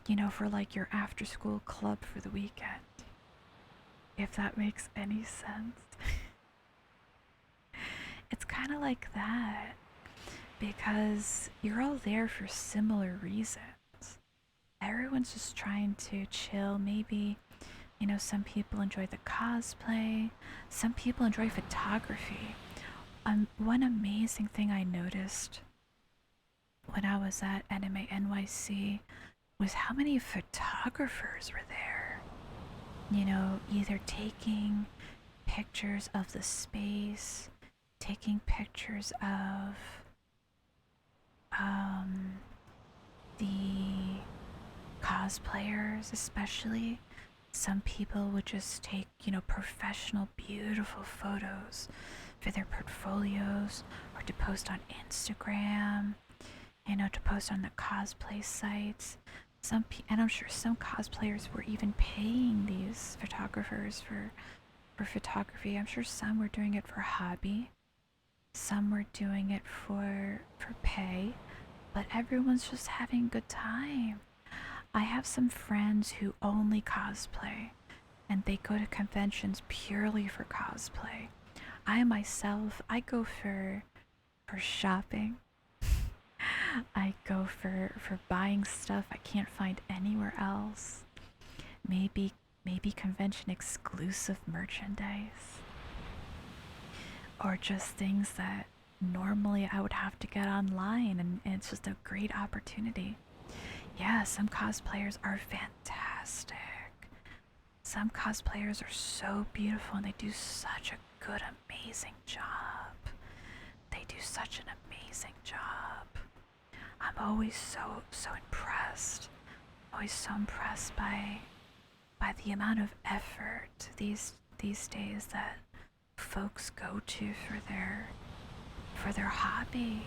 you know, for like your after school club for the weekend. If that makes any sense. It's kind of like that because you're all there for similar reasons. Everyone's just trying to chill. Maybe, you know, some people enjoy the cosplay, some people enjoy photography. One amazing thing I noticed when I was at Anime NYC was how many photographers were there. You know, either taking pictures of the space, taking pictures of the cosplayers, especially. Some people would just take, you know, professional, beautiful photos for their portfolios or to post on Instagram, you know, to post on the cosplay sites. And I'm sure some cosplayers were even paying these photographers for photography. I'm sure some were doing it for hobby, some were doing it for pay, but everyone's just having a good time. I have some friends who only cosplay and they go to conventions purely for cosplay. I myself, I go for shopping. I go for buying stuff I can't find anywhere else. Maybe convention exclusive merchandise. Or just things that normally I would have to get online, and it's just a great opportunity. Yeah, some cosplayers are fantastic. Some cosplayers are so beautiful and they do such a good, amazing job. They do such an amazing job. I'm always so impressed. Always so impressed by the amount of effort these days that folks go to for their hobby.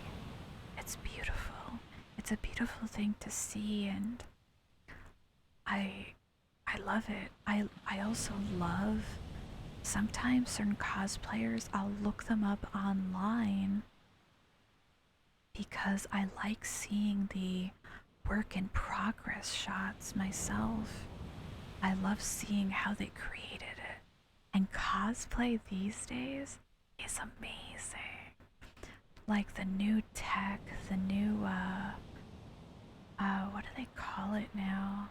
It's beautiful. It's a beautiful thing to see, and I love it. I also love sometimes certain cosplayers, I'll look them up online because I like seeing the work in progress shots myself. I love seeing how they created it. And cosplay these days is amazing. Like the new tech, the new what do they call it now?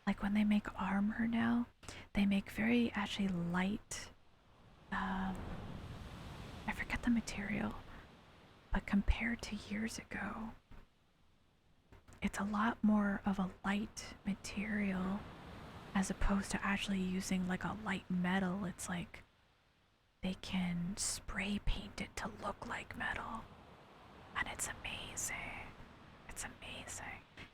Like when they make armor now, they make very actually light, I forget the material, but compared to years ago, it's a lot more of a light material as opposed to actually using like a light metal. It's like they can spray paint it to look like metal, and it's amazing. It's amazing.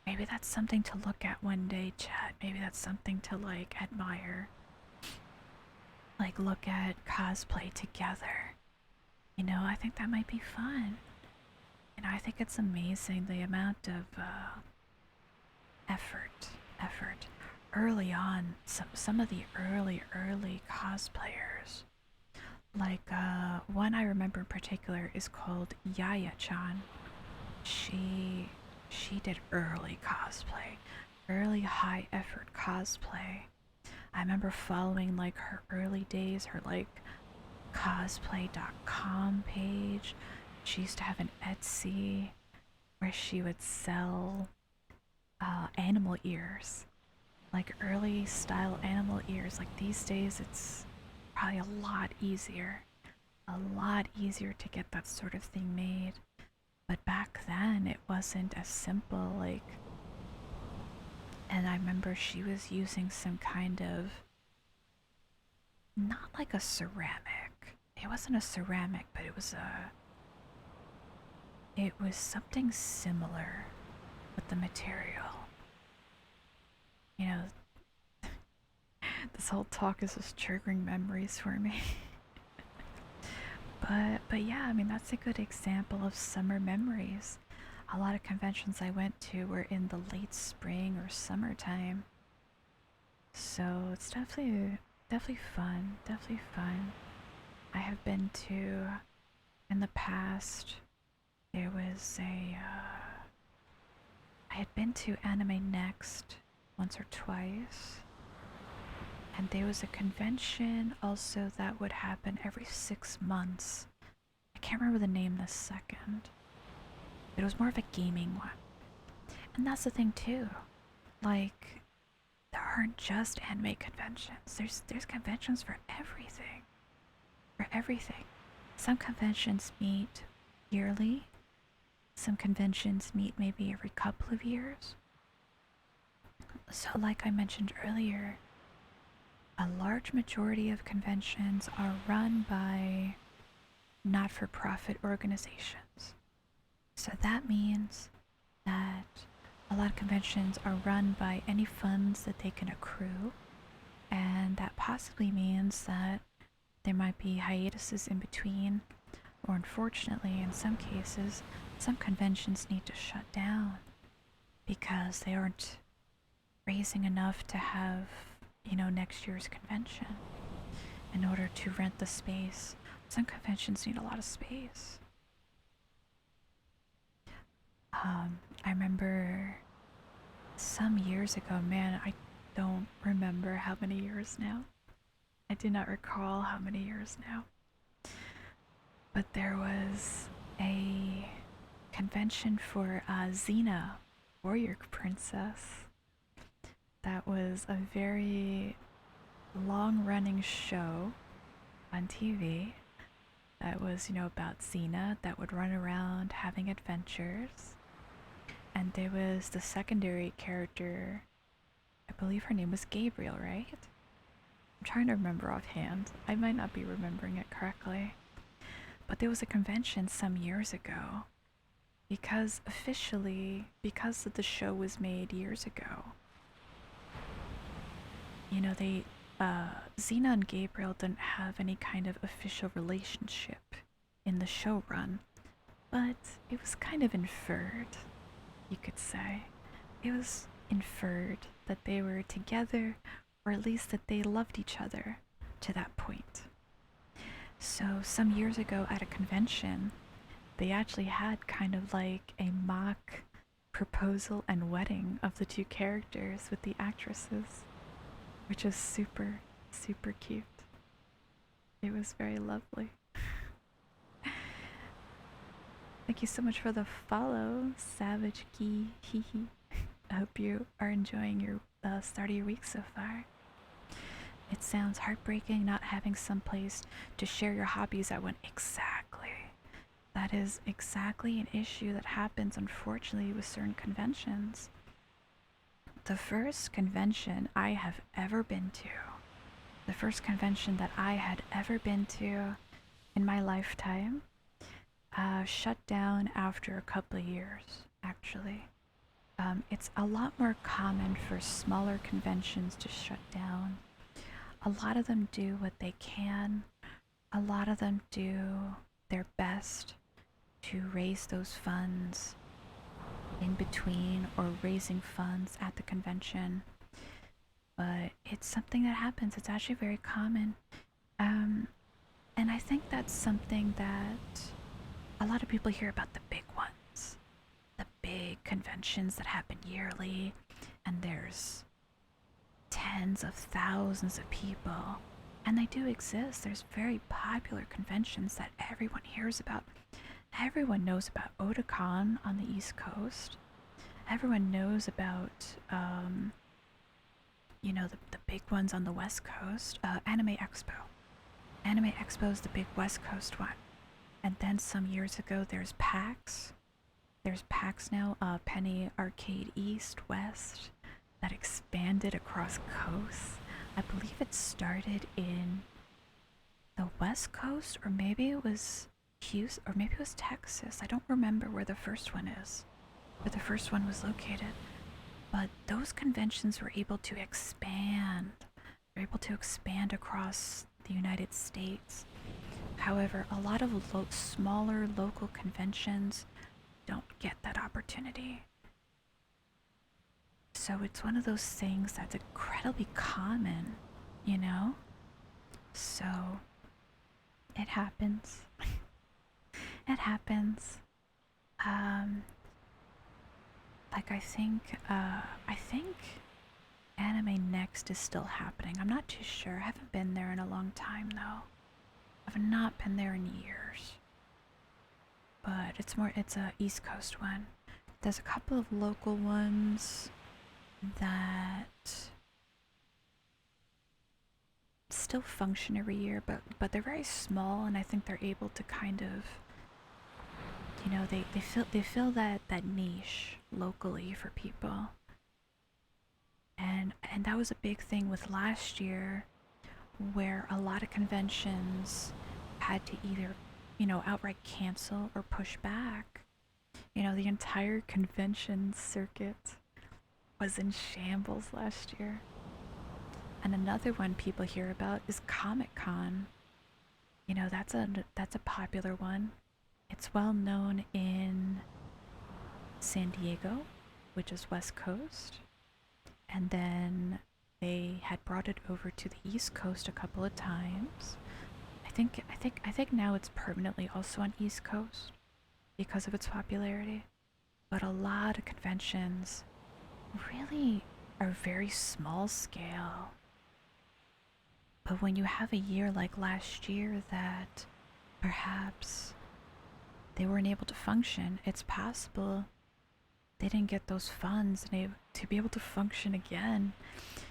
Maybe that's something to look at one day, chat. Maybe that's something to like admire. Like look at cosplay together. You know, I think that might be fun. You know, I think it's amazing the amount of effort. Early on, some of the early cosplayers, like one I remember in particular is called Yaya-chan. She did early cosplay, early high effort cosplay. I remember following like her early days, her like cosplay.com page. She used to have an Etsy where she would sell animal ears, like early style animal ears. Like these days, it's probably a lot easier to get that sort of thing made. But back then, it wasn't as simple. Like, and I remember she was using some kind of, not like a ceramic. It wasn't a ceramic, but it was something similar with the material. You know, this whole talk is just triggering memories for me. but yeah, I mean, that's a good example of summer memories. a lot of conventions I went to were in the late spring or summertime. So it's definitely fun, definitely fun. I have been to, in the past, there was I had been to Anime Next once or twice, and there was a convention also that would happen every 6 months. I can't remember the name this second. It was more of a gaming one. And that's the thing too. Like, there aren't just anime conventions. There's conventions for everything. For everything. Some conventions meet yearly. Some conventions meet maybe every couple of years. So like I mentioned earlier, a large majority of conventions are run by not-for-profit organizations. So that means that a lot of conventions are run by any funds that they can accrue, and that possibly means that there might be hiatuses in between, or unfortunately, in some cases, some conventions need to shut down because they aren't raising enough to have, next year's convention in order to rent the space. Some conventions need a lot of space. I remember some years ago, man, I don't remember how many years now. I do not recall how many years now. But there was a convention for Xena, Warrior Princess. That was a very long-running show on TV that was, about Xena that would run around having adventures. And there was the secondary character, I believe her name was Gabriel, right? I'm trying to remember offhand. I might not be remembering it correctly. But there was a convention some years ago because because the show was made years ago, Xena and Gabriel didn't have any kind of official relationship in the show run, but it was kind of inferred, you could say. It was inferred that they were together, or at least that they loved each other to that point. So some years ago at a convention, they actually had kind of like a mock proposal and wedding of the two characters with the actresses, which is super, super cute. It was very lovely. Thank you so much for the follow, 𝗙cie𝗹𝗹cie. I hope you are enjoying your start of your week so far. It sounds heartbreaking not having some place to share your hobbies at when exactly. That is exactly an issue that happens, unfortunately, with certain conventions. The first convention I have ever been to, the first convention that I had ever been to in my lifetime, shut down after a couple of years, actually. It's a lot more common for smaller conventions to shut down. A lot of them do what they can. A lot of them do their best to raise those funds in between or raising funds at the convention. But it's something that happens. It's actually very common. And I think that's something that a lot of people hear about, the big ones, the big conventions that happen yearly, and there's tens of thousands of people, and they do exist. There's very popular conventions that everyone hears about. Everyone knows about Otakon on the East Coast. Everyone knows about, the big ones on the West Coast. Anime Expo. Anime Expo is the big West Coast one. And then some years ago, there's PAX. There's PAX now, Penny Arcade East, West, that expanded across coasts. I believe it started in the West Coast, or maybe it was Hughes, or maybe it was Texas. I don't remember where the first one is, where the first one was located. But those conventions were able to expand. They're able to expand across the United States. However, a lot of smaller local conventions don't get that opportunity. opportunity. So it's one of those things that's incredibly common, you know? So it happens. It happens. Like I think Anime Next is still happening. I'm not too sure. I haven't been there in a long time though. I've not been there in years. But it's a East Coast one. There's a couple of local ones that still function every year, but they're very small, and I think they're able to kind of, you know, they fill that niche locally for people. And that was a big thing with last year, where a lot of conventions had to either, you know, outright cancel or push back. You know, the entire convention circuit was in shambles last year. And another one people hear about is Comic-Con. You know, that's a popular one. It's well known in San Diego, which is West Coast. And then they had brought it over to the East Coast a couple of times. I think now it's permanently also on East Coast because of its popularity. But a lot of conventions really are very small scale. But when you have a year like last year that perhaps they weren't able to function, it's possible they didn't get those funds to be able to function again.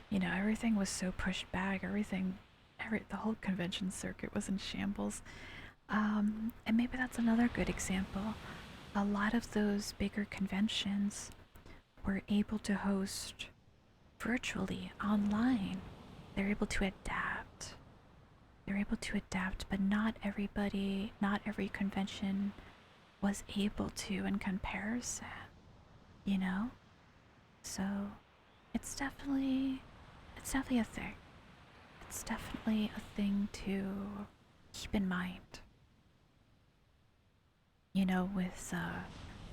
You know, everything was so pushed back. The whole convention circuit was in shambles. And maybe that's another good example. A lot of those bigger conventions were able to host virtually, online. They're able to adapt. But not every convention was able to in comparison, you know? So it's definitely a thing. It's definitely a thing to keep in mind. You know, with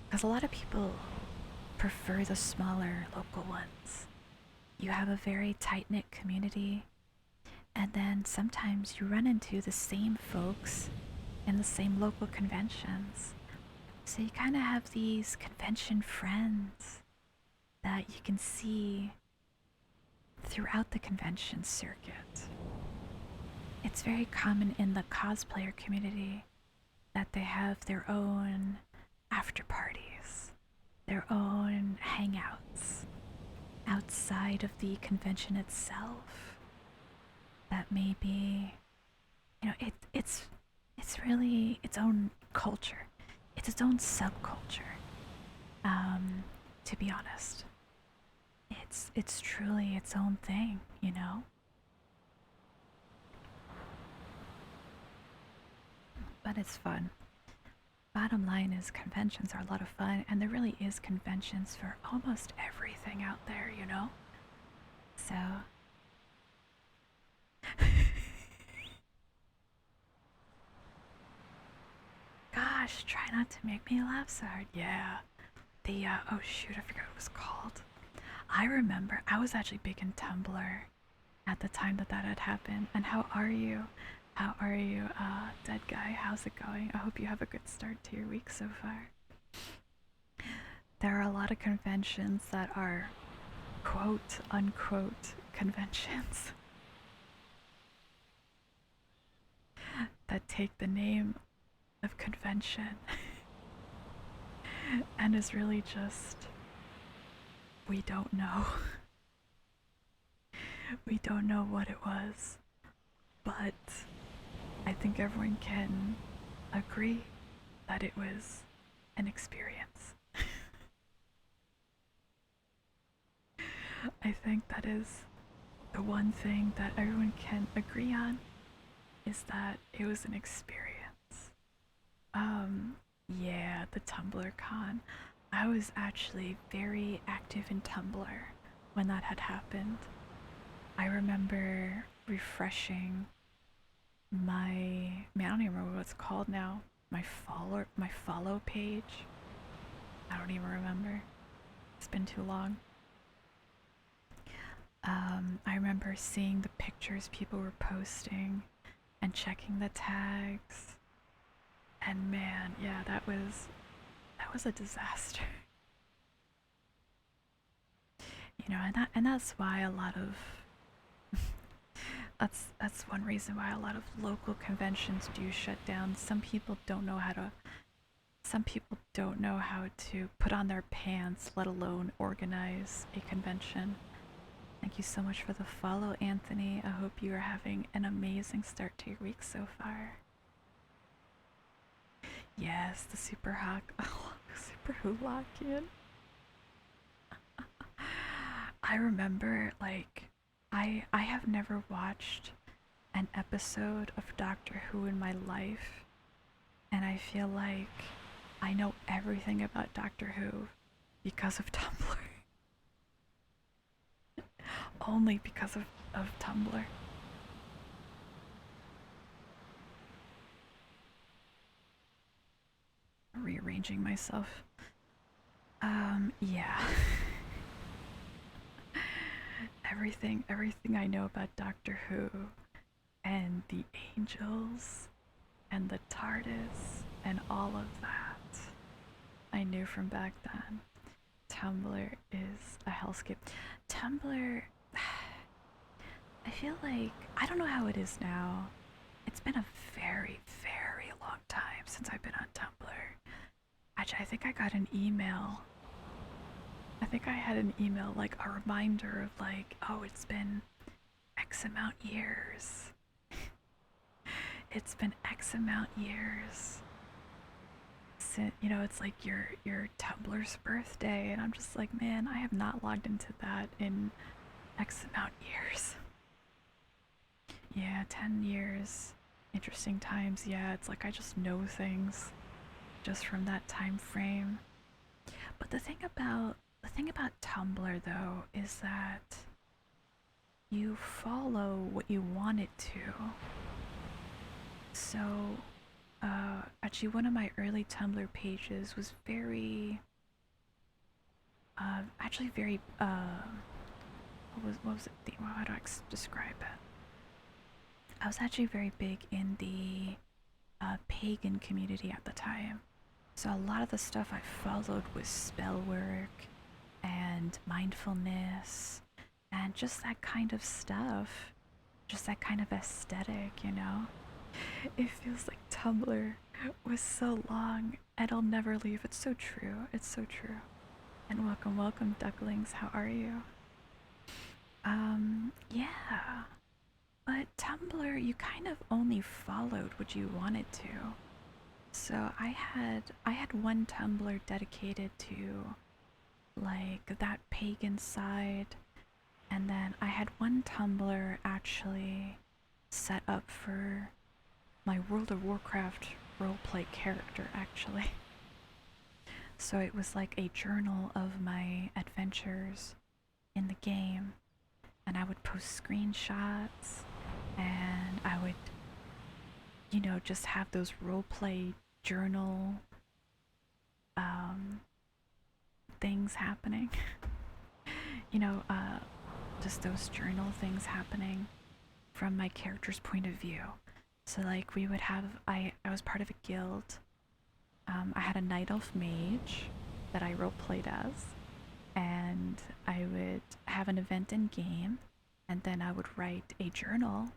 because a lot of people prefer the smaller local ones. You have a very tight-knit community, and then sometimes you run into the same folks in the same local conventions. So you kind of have these convention friends that you can see throughout the convention circuit. It's very common in the cosplayer community that they have their own after parties, their own hangouts outside of the convention itself. That may be, you know, it's really its own culture. It's its own subculture. To be honest, it's truly its own thing, you know. But it's fun. Bottom line is conventions are a lot of fun, and there really is conventions for almost everything out there, you know? So gosh, try not to make me laugh so hard. Yeah. Oh shoot, I forgot what it was called. I remember I was actually big in Tumblr at the time that had happened. And how are you? How are you, dead guy? How's it going? I hope you have a good start to your week so far. There are a lot of conventions that are quote unquote conventions that take the name of convention and is really just, we don't know. We don't know what it was, but I think everyone can agree that it was an experience. I think that is the one thing that everyone can agree on, is that it was an experience. Yeah, the Tumblr con. I was actually very active in Tumblr when that had happened. I remember refreshing I don't even remember what it's called now. My follow page. I don't even remember. It's been too long. I remember seeing the pictures people were posting and checking the tags. And man, yeah, that was a disaster. You know, and that's why a lot of that's one reason why a lot of local conventions do shut down. Some people don't know how to put on their pants, let alone organize a convention. Thank you so much for the follow, Anthony. I hope you are having an amazing start to your week so far. Yes, the super hawk. Oh, super Hulakian. I remember, like, I have never watched an episode of Doctor Who in my life, and I feel like I know everything about Doctor Who because of Tumblr. Only because of Tumblr. Rearranging myself. Yeah. everything I know about Doctor Who and the angels and the TARDIS and all of that I knew from back then. Tumblr is a hellscape. Tumblr, I feel like, I don't know how it is now. It's been a very, very long time since I've been on Tumblr. Actually, I think I got an email. I think I had an email, like a reminder of like, oh, it's been X amount years. It's been X amount years. Since, you know, it's like your Tumblr's birthday, and I'm just like, man, I have not logged into that in X amount years. Yeah, 10 years. Interesting times. Yeah, it's like I just know things just from that time frame. But the thing about Tumblr though is that you follow what you want it to. So actually one of my early Tumblr pages was very what was it? How do I describe it? I was actually very big in the pagan community at the time. So a lot of the stuff I followed was spell work and mindfulness and just that kind of stuff. Just that kind of aesthetic, you know? It feels like Tumblr was so long and I'll never leave. It's so true. It's so true. And welcome, welcome, ducklings. How are you? Yeah. But Tumblr, you kind of only followed what you wanted to. So I had one Tumblr dedicated to like that pagan side, and then I had one Tumblr actually set up for my World of Warcraft roleplay character actually. So it was like a journal of my adventures in the game, and I would post screenshots and I would, you know, just have those roleplay journal things happening. You know, just those journal things happening from my character's point of view. So like we would have, I was part of a guild. I had a night elf mage that I roleplayed as, and I would have an event in game, and then I would write a journal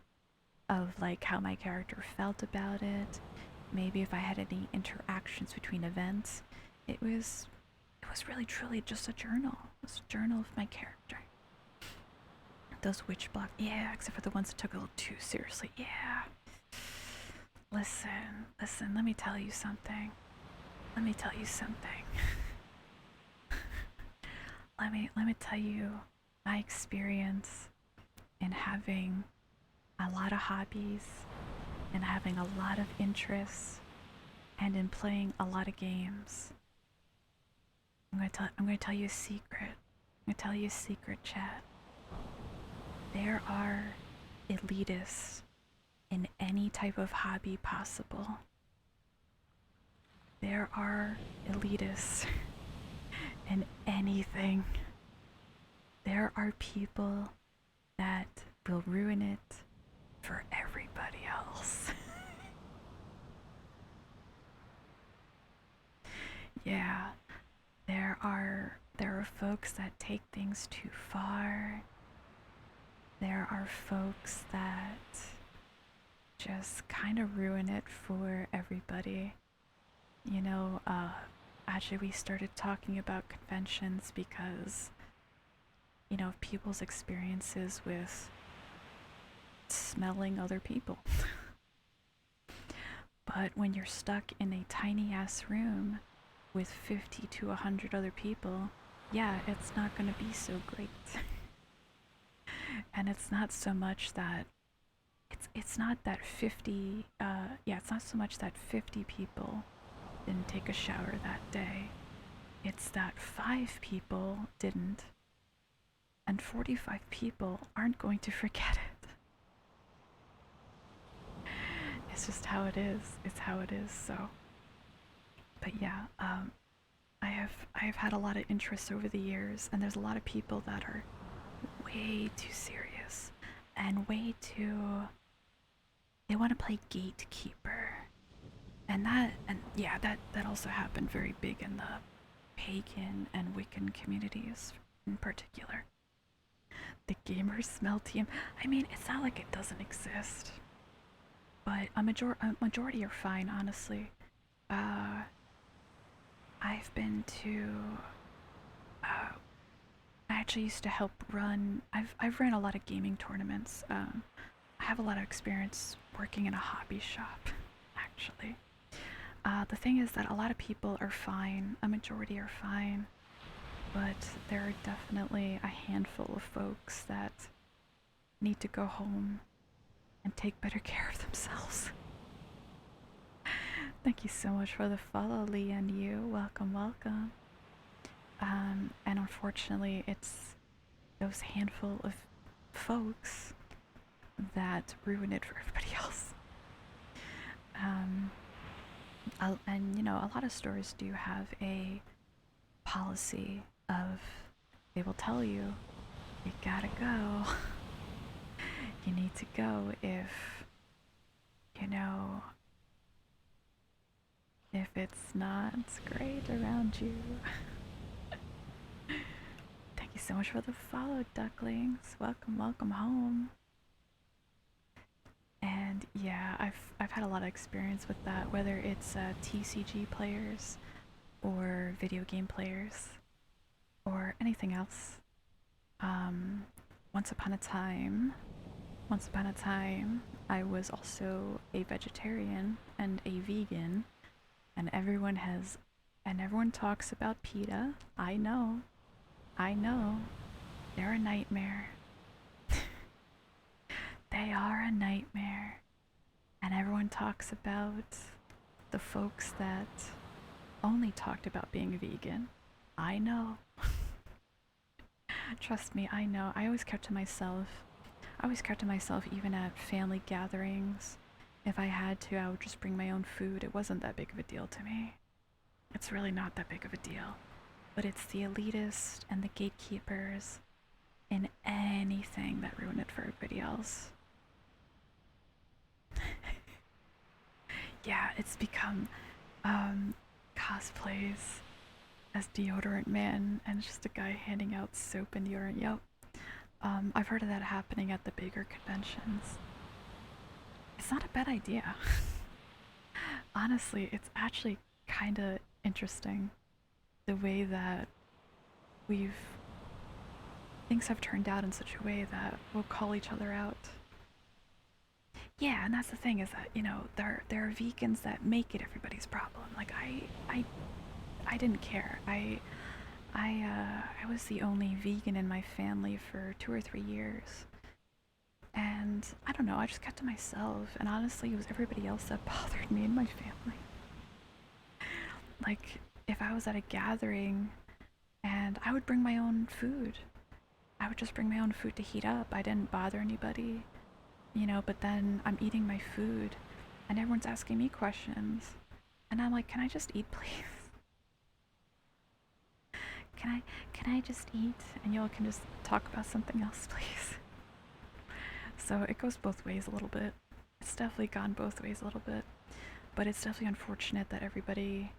of like how my character felt about it, maybe if I had any interactions between events. It was really truly just a journal. It was a journal of my character. Those witch blocks, yeah, except for the ones that took it a little too seriously. Yeah. Listen, let me tell you something. Let me tell you my experience in having a lot of hobbies and having a lot of interests and in playing a lot of games. I'm gonna tell you a secret. I'm gonna tell you a secret, chat. There are elitists in any type of hobby possible. There are elitists in anything. There are people that will ruin it for everybody else. Yeah, there are folks that take things too far. There are folks that just kind of ruin it for everybody. You know, actually we started talking about conventions because, you know, people's experiences with smelling other people. But when you're stuck in a tiny ass room with 50 to 100 other people, yeah, it's not gonna be so great. And it's not so much that it's not that 50 it's not so much that 50 people didn't take a shower that day. It's that 5 people didn't, and 45 people aren't going to forget it. It's just how it is. It's how it is. So, but yeah, I have had a lot of interest over the years, and there's a lot of people that are way too serious and way too. They want to play gatekeeper, and that also happened very big in the pagan and Wiccan communities in particular. The gamer smell team. I mean, it's not like it doesn't exist, but a majority are fine, honestly. I've been to. I actually used to help run. I've ran a lot of gaming tournaments. I have a lot of experience working in a hobby shop, actually. The thing is that a lot of people are fine. A majority are fine, but there are definitely a handful of folks that need to go home and take better care of themselves. Thank you so much for the follow, Lee, and you. Welcome, welcome. And unfortunately, it's those handful of folks that ruin it for everybody else. And you know, a lot of stores do have a policy of they will tell you, you gotta go. You need to go if, you know, if it's not great around you. Thank you so much for the follow, ducklings. Welcome, welcome home. And yeah, I've had a lot of experience with that, whether it's TCG players or video game players or anything else. Once upon a time, I was also a vegetarian and a vegan, and everyone talks about PETA. I know, they're a nightmare. They are a nightmare. And everyone talks about the folks that only talked about being vegan. I know. Trust me, I know. I always kept to myself. Even at family gatherings. If I had to, I would just bring my own food. It wasn't that big of a deal to me. It's really not that big of a deal. But it's the elitists and the gatekeepers in anything that ruin it for everybody else. Yeah, it's become cosplays as Deodorant Man, and it's just a guy handing out soap and deodorant. Yep. I've heard of that happening at the bigger conventions. It's not a bad idea. Honestly, it's actually kind of interesting the way that things have turned out in such a way that we'll call each other out. Yeah, and that's the thing is that, you know, there are vegans that make it everybody's problem. Like I didn't care. I was the only vegan in my family for 2 or 3 years. And I don't know, I just kept to myself, and honestly it was everybody else that bothered me in my family. Like, if I was at a gathering and I would bring my own food. I would just bring my own food to heat up. I didn't bother anybody. You know, but then I'm eating my food and everyone's asking me questions. And I'm like, can I just eat, please? can I just eat? And y'all can just talk about something else, please. So it goes both ways a little bit. It's definitely gone both ways a little bit. But it's definitely unfortunate that everybody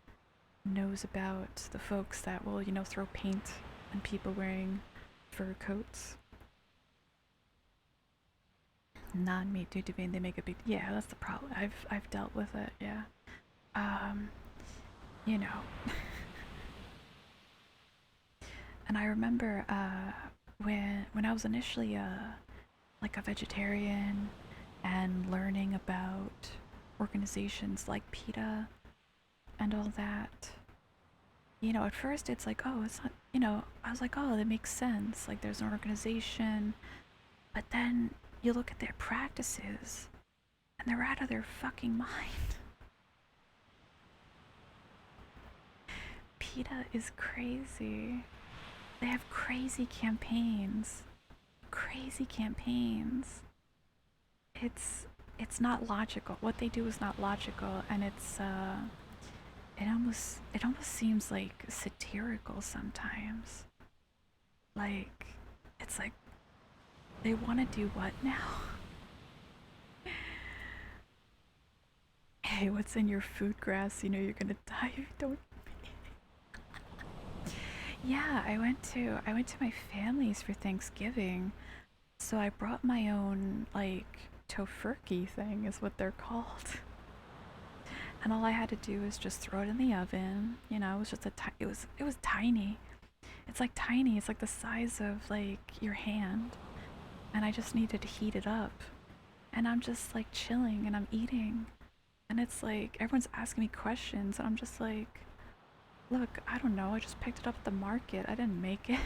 knows about the folks that will, you know, throw paint on people wearing fur coats. Non-meat due to being they make a big, yeah, that's the problem. I've dealt with it, yeah. You know. And I remember when I was initially like a vegetarian and learning about organizations like PETA and all that. You know, at first it's like, oh, it's not, you know, I was like, oh, that makes sense. Like, there's an organization. But then you look at their practices and they're out of their fucking mind. PETA is crazy. They have crazy campaigns. Crazy campaigns. It's not logical. What they do is not logical, and it almost seems like satirical sometimes. Like, it's like they want to do what now? Hey, what's in your food grass? You know you're gonna die if you don't. Yeah, I went to my family's for Thanksgiving, so I brought my own like tofurkey thing is what they're called. And all I had to do was just throw it in the oven. You know, it was just it was tiny. It's like tiny. It's like the size of like your hand. And I just needed to heat it up. And I'm just like chilling and I'm eating. And it's like everyone's asking me questions and I'm just like, look, I don't know. I just picked it up at the market. I didn't make it.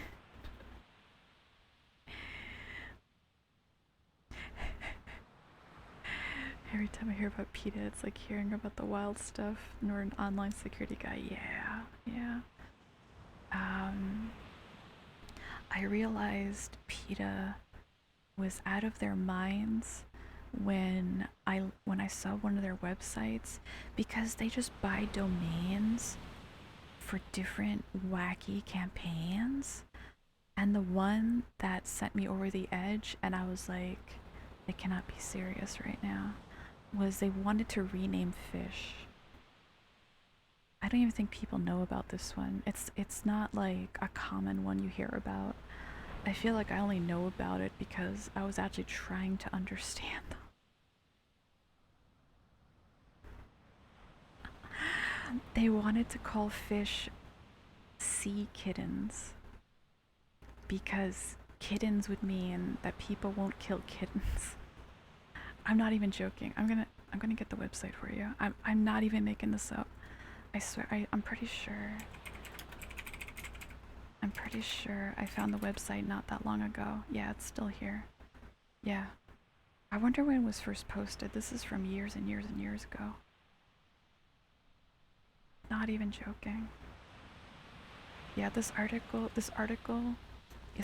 Every time I hear about PETA, it's like hearing about the wild stuff. And we're an online security guy. Yeah, yeah. I realized PETA was out of their minds when I saw one of their websites, because they just buy domains for different wacky campaigns. And the one that sent me over the edge, and I was like, they cannot be serious right now, was they wanted to rename fish. I don't even think people know about this one. It's not like a common one you hear about. I feel like I only know about it because I was actually trying to understand them. They wanted to call fish sea kittens because kittens would mean that people won't kill kittens. I'm not even joking. I'm gonna get the website for you. I'm not even making this up. I swear, I'm pretty sure. I'm pretty sure I found the website not that long ago. Yeah, it's still here. Yeah. I wonder when it was first posted. This is from years and years and years ago. Not even joking. Yeah, this article is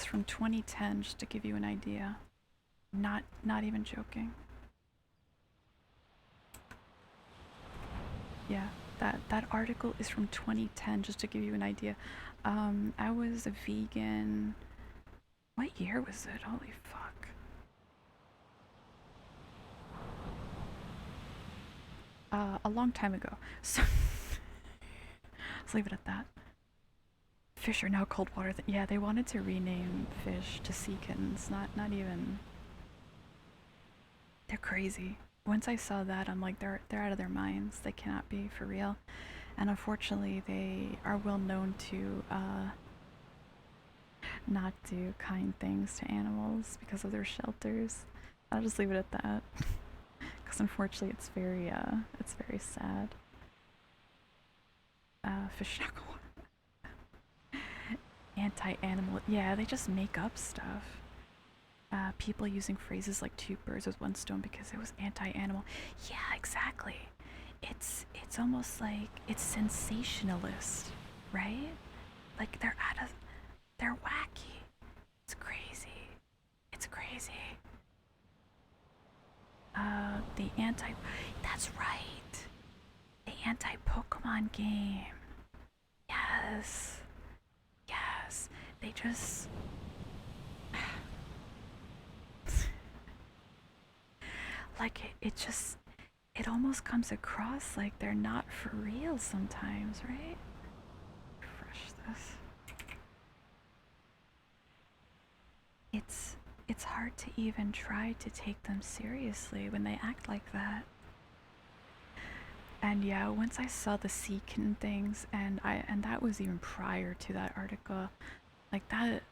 from 2010, just to give you an idea. Not even joking. Yeah, that article is from 2010, just to give you an idea. I was a vegan. What year was it? Holy fuck. A long time ago. So let's leave it at that. Fish are now cold water. Yeah, they wanted to rename fish to sea kittens. Not even. They're crazy. Once I saw that, I'm like, they're out of their minds. They cannot be for real. And unfortunately, they are well known to not do kind things to animals because of their shelters. I'll just leave it at that. Because unfortunately, it's very sad. Fish knuckle. Anti-animal. Yeah, they just make up stuff. People using phrases like two birds with one stone because it was anti-animal. Yeah, exactly. It's almost like it's sensationalist, right? Like they're wacky. It's crazy. It's crazy. That's right. The anti-Pokemon game. Yes. Yes. they just like it almost comes across like they're not for real sometimes, right? Refresh this. It's hard to even try to take them seriously when they act like that. And yeah, once I saw the 𝗙cie things, and that was even prior to that article, like that,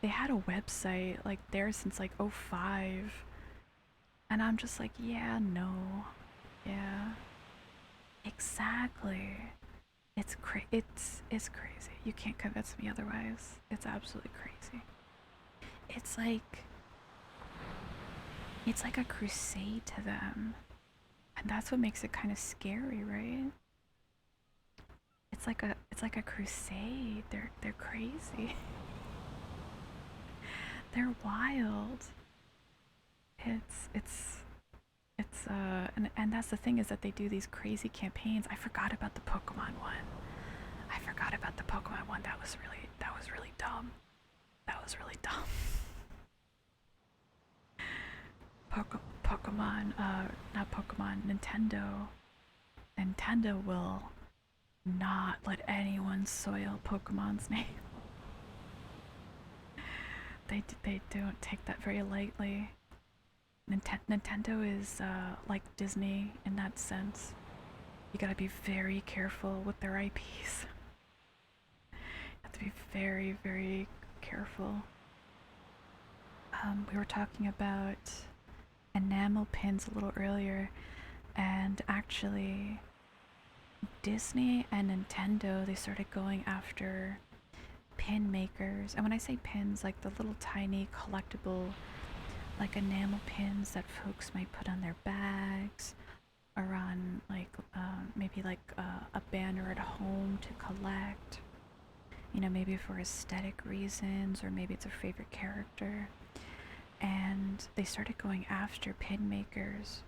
they had a website like there since like '05, and I'm just like, yeah, no, yeah, exactly. It's crazy. You can't convince me otherwise. It's absolutely crazy. It's like a crusade to them. And that's what makes it kind of scary, right? It's like a crusade. They're crazy. They're wild. And that's the thing, is that they do these crazy campaigns. I forgot about the Pokemon one. That was really dumb. That was really dumb. Pokemon, not Pokemon, Nintendo. Nintendo will not let anyone soil Pokemon's name. They don't take that very lightly. Nintendo is like Disney in that sense. You gotta be very careful with their IPs. You have to be very, very careful. We were talking about enamel pins a little earlier, and actually Disney and Nintendo, they started going after pin makers. And when I say pins, like the little tiny collectible like enamel pins that folks might put on their bags, or on like maybe like a banner at home to collect, you know, maybe for aesthetic reasons, or maybe it's a favorite character. And they started going after pin makers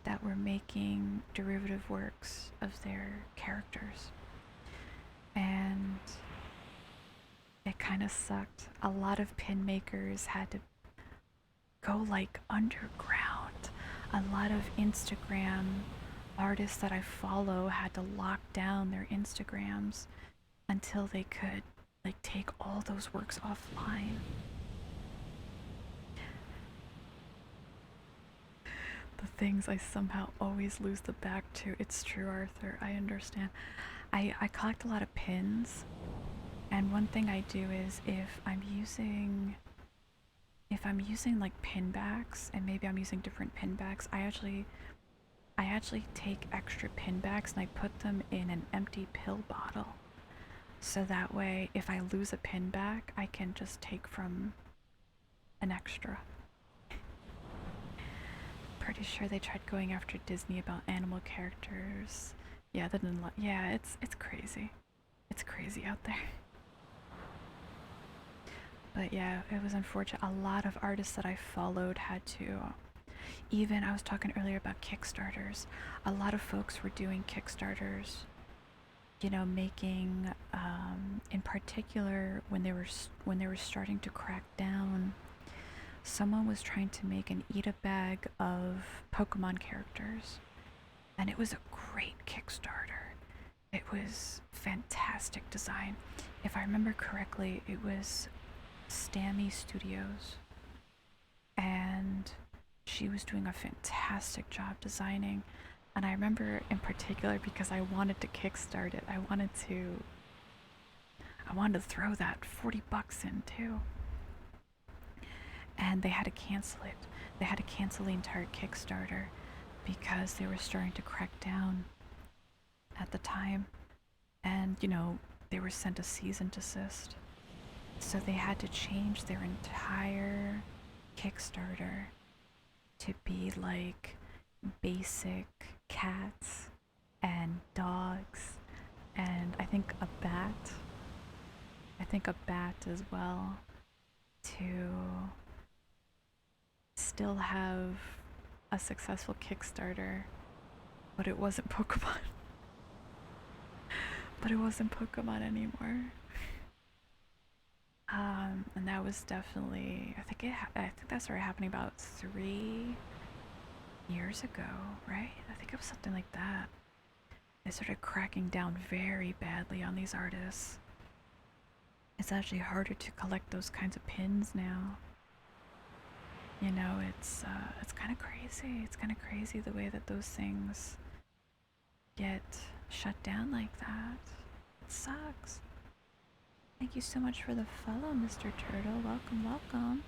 that were making derivative works of their characters. And it kind of sucked. A lot of pin makers had to go like underground. A lot of Instagram artists that I follow had to lock down their Instagrams until they could like take all those works offline. The things I somehow always lose the back to. It's true, Arthur. I understand. I collect a lot of pins, and one thing I do is if I'm using like pin backs, and maybe I'm using different pin backs, I actually take extra pin backs and I put them in an empty pill bottle. So that way, if I lose a pin back, I can just take from an extra. Pretty sure they tried going after Disney about animal characters. Yeah, they didn't yeah, it's crazy. It's crazy out there. But yeah, it was unfortunate. A lot of artists that I followed had to. Even I was talking earlier about Kickstarters. A lot of folks were doing Kickstarters, you know, making in particular when they were starting to crack down. Someone was trying to make an eat-a-bag of Pokemon characters, and it was a great Kickstarter. It was fantastic design. If I remember correctly, it was 𝗙cie Studios, and she was doing a fantastic job designing. And I remember in particular, because I wanted to kickstart it, I wanted to throw that $40 in too. And they had to cancel it. They had to cancel the entire Kickstarter because they were starting to crack down at the time. And, you know, they were sent a cease and desist. So they had to change their entire Kickstarter to be like basic cats and dogs, and I think a bat. As well, to still have a successful Kickstarter. But it wasn't Pokemon. But it wasn't Pokemon anymore. And that was definitely, I think that started happening about 3 years ago, right? I think it was something like that. They started cracking down very badly on these artists. It's actually harder to collect those kinds of pins now. You know, it's kind of crazy. It's kind of crazy the way that those things get shut down like that. It sucks. Thank you so much for the follow, Mr. Turtle. Welcome, welcome.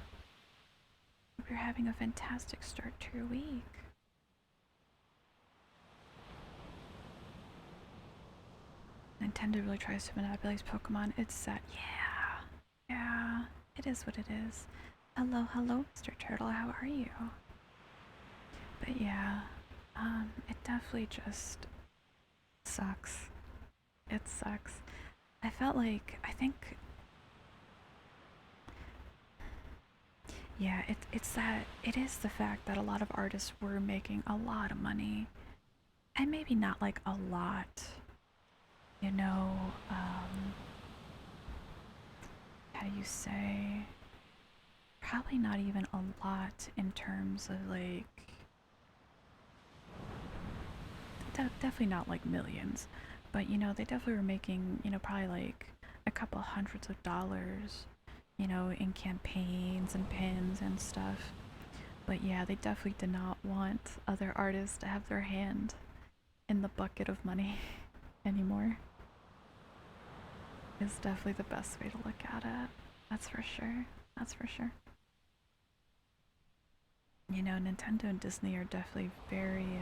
Hope you're having a fantastic start to your week. Nintendo really tries to monopolize Pokemon. It's sad. Yeah, it is what it is. Hello, hello, Mr. Turtle. How are you? But yeah, it definitely just sucks. It sucks. I felt like, I think, yeah, it's that, it is the fact that a lot of artists were making a lot of money. And maybe not like a lot, you know, how do you say? Probably not even a lot in terms of like, definitely not like millions, but you know, they definitely were making, you know, probably like a couple hundreds of dollars, you know, in campaigns and pins and stuff. But yeah, they definitely did not want other artists to have their hand in the bucket of money anymore. Is definitely the best way to look at it. That's for sure. That's for sure. You know, Nintendo and Disney are definitely very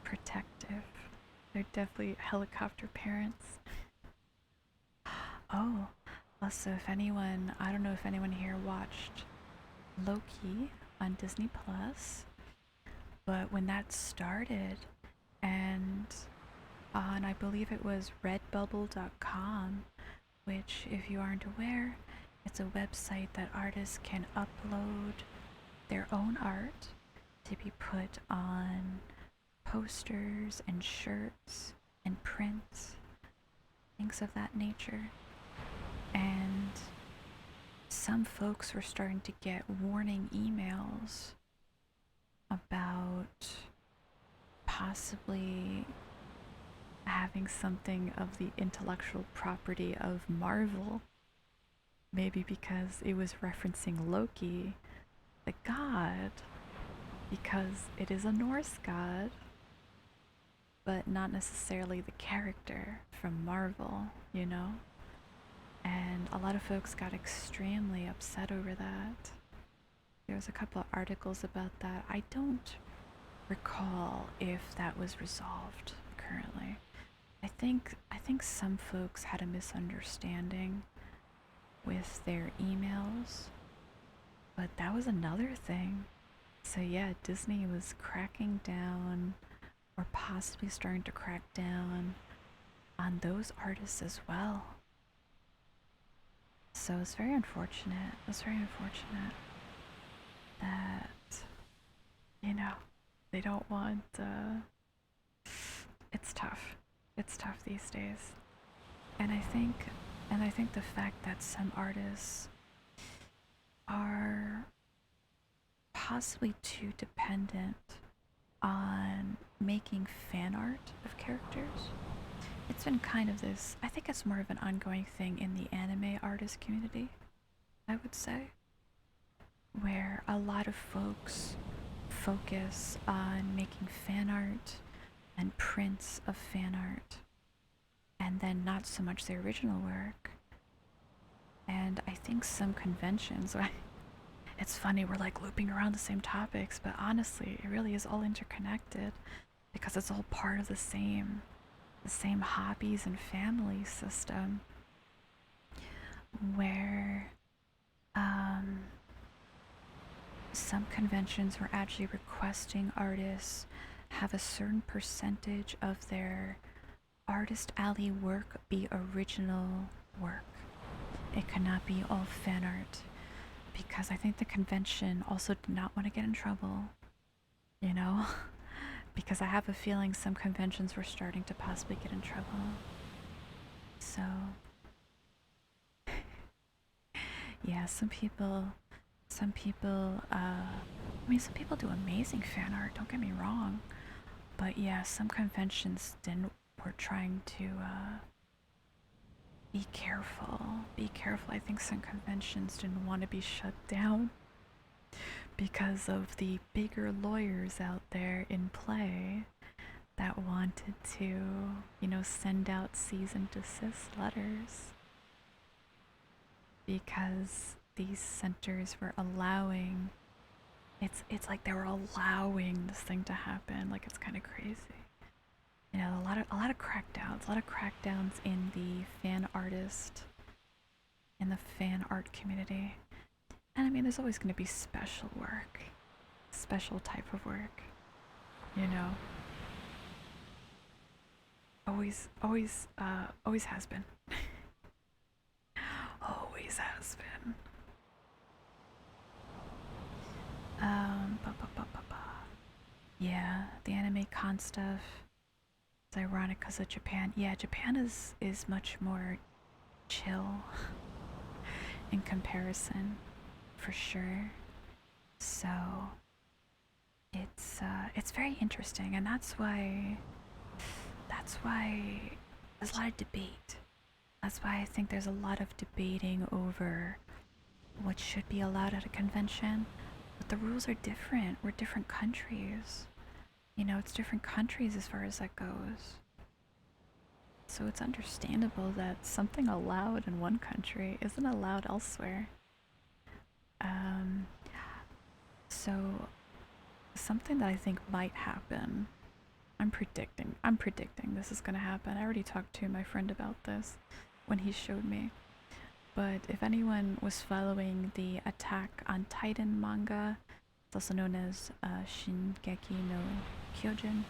protective. They're definitely helicopter parents. Oh, also, if anyone, I don't know if anyone here watched Loki on Disney Plus, but when that started, and on, I believe it was redbubble.com, which, if you aren't aware, it's a website that artists can upload their own art to be put on posters and shirts and prints, things of that nature. And some folks were starting to get warning emails about possibly having something of the intellectual property of Marvel, maybe because it was referencing Loki, the god, because it is a Norse god, but not necessarily the character from Marvel, you know? And a lot of folks got extremely upset over that. There was a couple of articles about that. I don't recall if that was resolved currently. I think some folks had a misunderstanding with their emails, but that was another thing. So yeah, Disney was cracking down, or possibly starting to crack down on those artists as well. So it's very unfortunate. It's very unfortunate that, you know, they don't want, it's tough. It's tough these days. And I think the fact that some artists are possibly too dependent on making fan art of characters. It's been kind of this, I think it's more of an ongoing thing in the anime artist community, I would say, where a lot of folks focus on making fan art and prints of fan art, and then not so much the original work. And I think some conventions, it's funny, we're like looping around the same topics, but honestly, it really is all interconnected because it's all part of the same hobbies and family system, where some conventions were actually requesting artists have a certain percentage of their artist alley work be original work. It cannot be all fan art, because I think the convention also did not want to get in trouble, you know? Because I have a feeling some conventions were starting to possibly get in trouble. So Yeah, I mean, some people do amazing fan art, don't get me wrong. But yeah, some conventions didn't, were trying to, be careful. Be careful. I think some conventions didn't want to be shut down because of the bigger lawyers out there in play that wanted to, you know, send out cease and desist letters because these centers were allowing, it's like they were allowing this thing to happen. Like, it's kind of crazy. You know, a lot of crackdowns in the fan artist, in the fan art community. And I mean, there's always going to be special work, special type of work, you know. Always has been. Always has been. Yeah, the anime con stuff. It's ironic because of Japan. Yeah, Japan is much more chill in comparison, for sure. So it's very interesting, and that's why there's a lot of debate. That's why I think there's a lot of debating over what should be allowed at a convention. But the rules are different. We're different countries. You know, it's different countries as far as that goes. So it's understandable that something allowed in one country isn't allowed elsewhere. Um, so something that I think might happen, I'm predicting this is gonna happen. I already talked to my friend about this when he showed me. But if anyone was following the Attack on Titan manga, it's also known as 𝗙cie𝗹𝗹cie𝘄.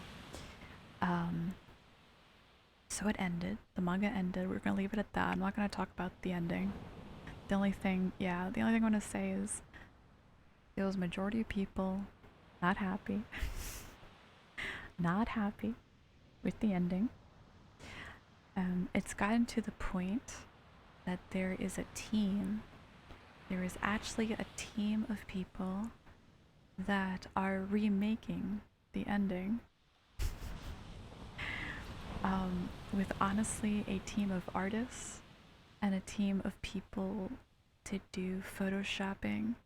So it ended. The manga ended. We're gonna leave it at that. I'm not gonna talk about the ending. The only thing I want to say is there was a majority of people not happy. Not happy with the ending. It's gotten to the point that there is actually a team of people that are remaking the ending. With honestly a team of artists and a team of people to do photoshopping,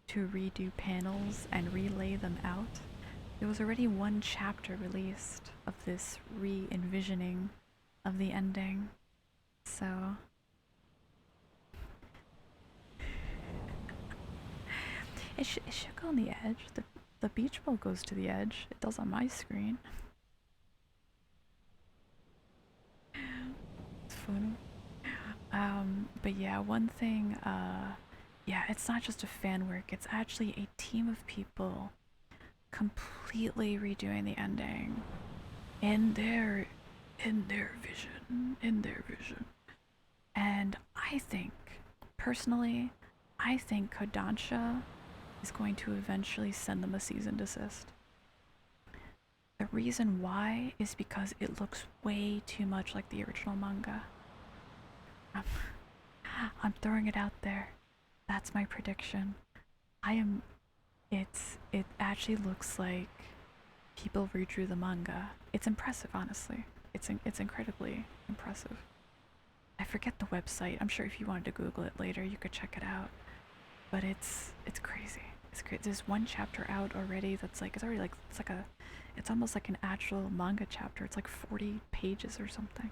to redo panels and relay them out. There was already one chapter released of this re-envisioning of the ending. So it should go on the edge. The beach ball goes to the edge. It does on my screen. It's funny. But yeah, one thing, yeah, it's not just a fan work, it's actually a team of people completely redoing the ending in their vision. And I think, personally, I think Kodansha is going to eventually send them a cease and desist. The reason why is because it looks way too much like the original manga. I'm throwing it out there. That's my prediction. It actually looks like people redrew the manga. It's impressive, honestly. It's incredibly impressive. I forget the website. I'm sure if you wanted to Google it later, you could check it out. But it's crazy. It's crazy. There's one chapter out already that's like, it's almost like an actual manga chapter. It's like 40 pages or something.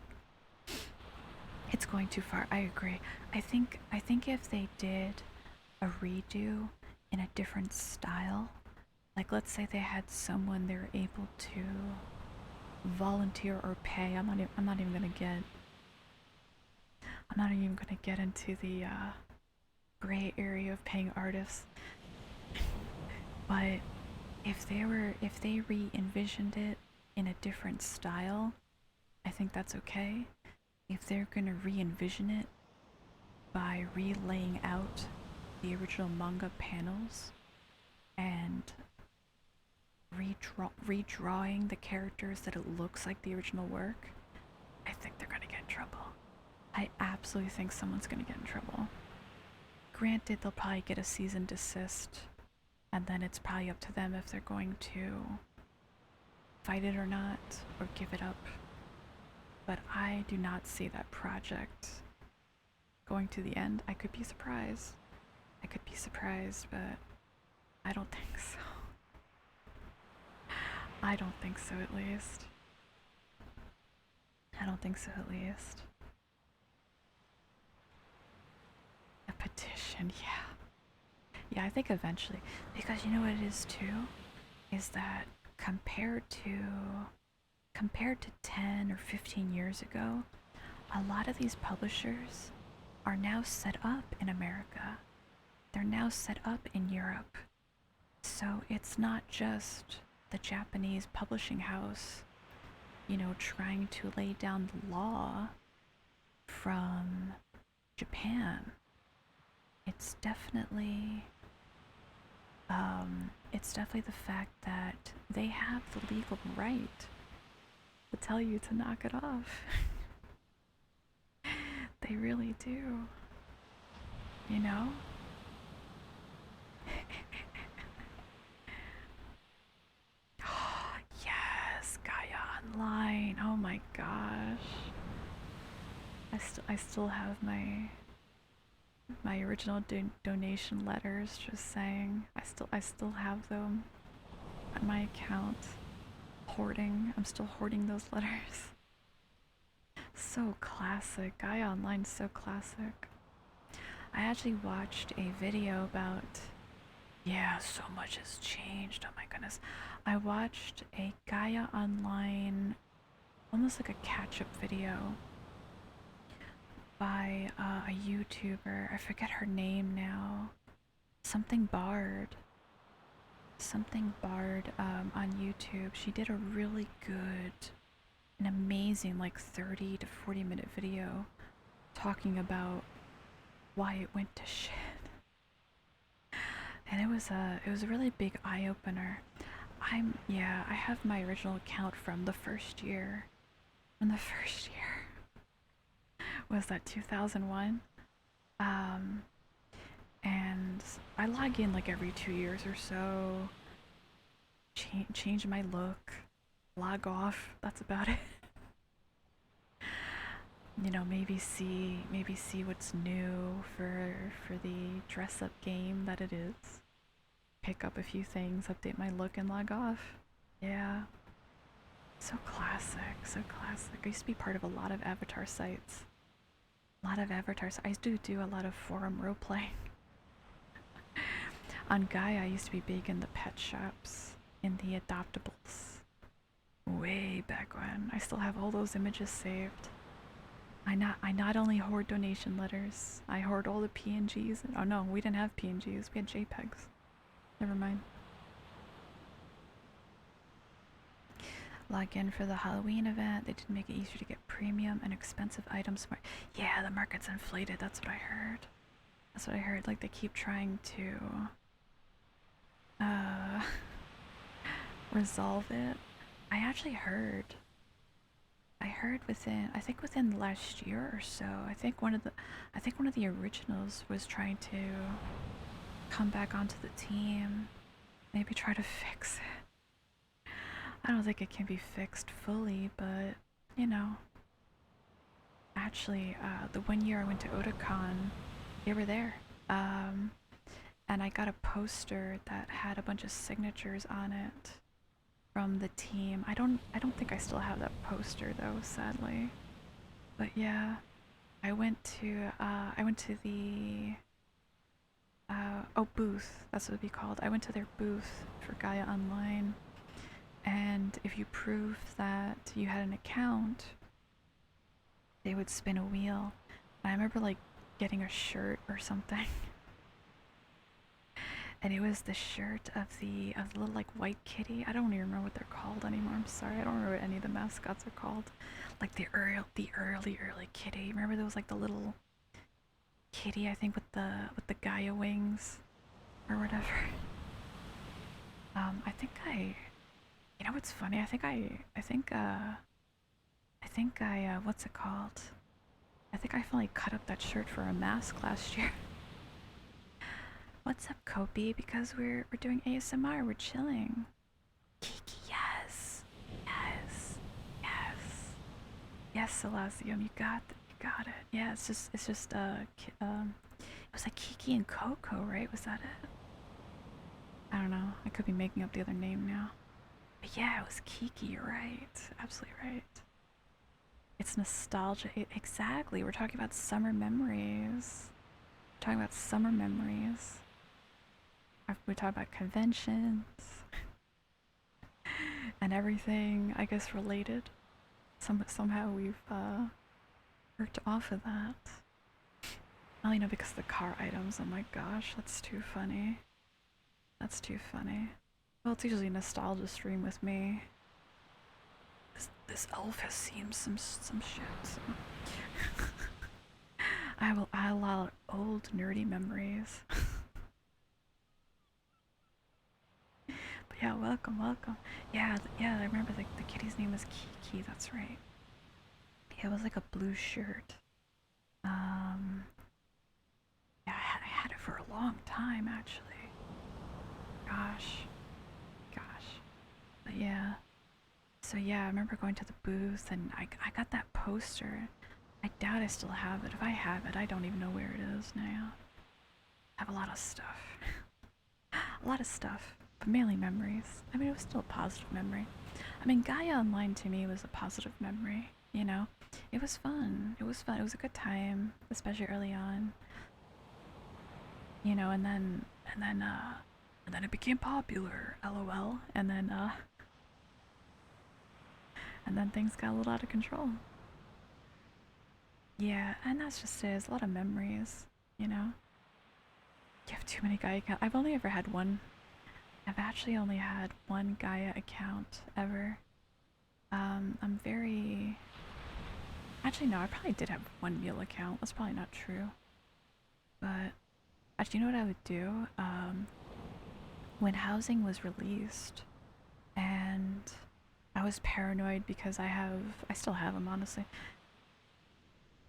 It's going too far. I agree. I think if they did a redo in a different style, like let's say they had someone they were able to volunteer or pay. I'm not even gonna get into the gray area of paying artists. But if they re-envisioned it in a different style, I think that's okay. If they're gonna re-envision it by relaying out the original manga panels and redrawing the characters that it looks like the original work, I think they're gonna get in trouble. I absolutely think someone's gonna get in trouble. granted, they'll probably get a cease and desist, and then it's probably up to them if they're going to fight it or not, or give it up. But I do not see that project going to the end. I could be surprised. I could be surprised, but I don't think so. I don't think so, at least. I don't think so, at least. A petition, yeah. Yeah, I think eventually. Because you know what it is, too? Is that compared to 10 or 15 years ago, a lot of these publishers are now set up in America. They're now set up in Europe. So it's not just the Japanese publishing house, you know, trying to lay down the law from Japan. It's definitely the fact that they have the legal right to tell you to knock it off. They really do. You know? Yes, Gaia Online. Oh my gosh. I still have my original donation letters, just saying. I still have them on my account. I'm still hoarding those letters. So classic. Gaia Online, so classic. I actually watched a video about, yeah, so much has changed. Oh my goodness. I watched a Gaia Online, almost like a catch-up video by a YouTuber. I forget her name now. Something Bard on YouTube. She did a really good, an amazing, like 30 to 40 minute video talking about why it went to shit. And it was a really big eye opener. I have my original account from the first year. From the first year. Was that 2001? And I log in like every 2 years or so. Change my look. Log off. That's about it. You know, maybe see what's new for the dress up game that it is. Pick up a few things, update my look, and log off. Yeah. So classic, so classic. I used to be part of a lot of avatar sites. I do a lot of forum roleplaying. On Gaia, I used to be big in the pet shops, in the adoptables. Way back when. I still have all those images saved. I not only hoard donation letters, I hoard all the PNGs. Oh no, we didn't have PNGs, we had JPEGs. Never mind. Log in for the Halloween event. They did make it easier to get premium and expensive items. Yeah, the market's inflated. That's what I heard. Like they keep trying to resolve it. I actually heard within the last year or so. I think one of the originals was trying to come back onto the team. Maybe try to fix it. I don't think it can be fixed fully, but, you know. Actually, the 1 year I went to Otakon, they were there. And I got a poster that had a bunch of signatures on it from the team. I don't think I still have that poster though, sadly. But yeah, I went to the booth, that's what it'd be called. I went to their booth for Gaia Online, and if you proved that you had an account, they would spin a wheel. And I remember like getting a shirt or something. And it was the shirt of the little like white kitty. I don't even remember what they're called anymore. I'm sorry, I don't remember what any of the mascots are called. Like the early kitty. Remember there was like the little kitty, I think with the Gaia wings or whatever. You know what's funny? I think what's it called? I think I finally cut up that shirt for a mask last year. What's up, Kobe? Because we're doing ASMR, we're chilling. Kiki, yes. Yes. Yes. Yes, 𝗙cie𝗹𝗹cie, you got it. Yeah, it's just it was like Kiki and Coco, right? Was that it? I don't know. I could be making up the other name now. But yeah, it was Kiki, you're right. Absolutely right. It's nostalgia. Exactly. We're talking about summer memories. We're talking about summer memories. We talk about conventions and everything, I guess, related. Somehow we've worked off of that. I know because of the car items. Oh my gosh, that's too funny. That's too funny. Well, it's usually a nostalgia stream with me. This elf has seen some shit. So. I have a lot of old nerdy memories. But yeah, welcome. Yeah, I remember the kitty's name was Kiki. That's right. Yeah, it was like a blue shirt. Yeah, I had it for a long time actually. Gosh. But yeah. So yeah, I remember going to the booth and I got that poster. I doubt I still have it. If I have it, I don't even know where it is now. I have a lot of stuff. A lot of stuff, but mainly memories. I mean, it was still a positive memory. I mean, Gaia Online to me was a positive memory, you know? It was fun. It was a good time, especially early on. You know, and then it became popular, LOL. And then things got a little out of control. Yeah, and that's just it. It's a lot of memories, you know? You have too many Gaia accounts. I've only ever had one. I've actually only had one Gaia account ever. I'm very... Actually, no, I probably did have one meal account. That's probably not true. But, actually, you know what I would do? When housing was released, and I was paranoid because I still have them, honestly.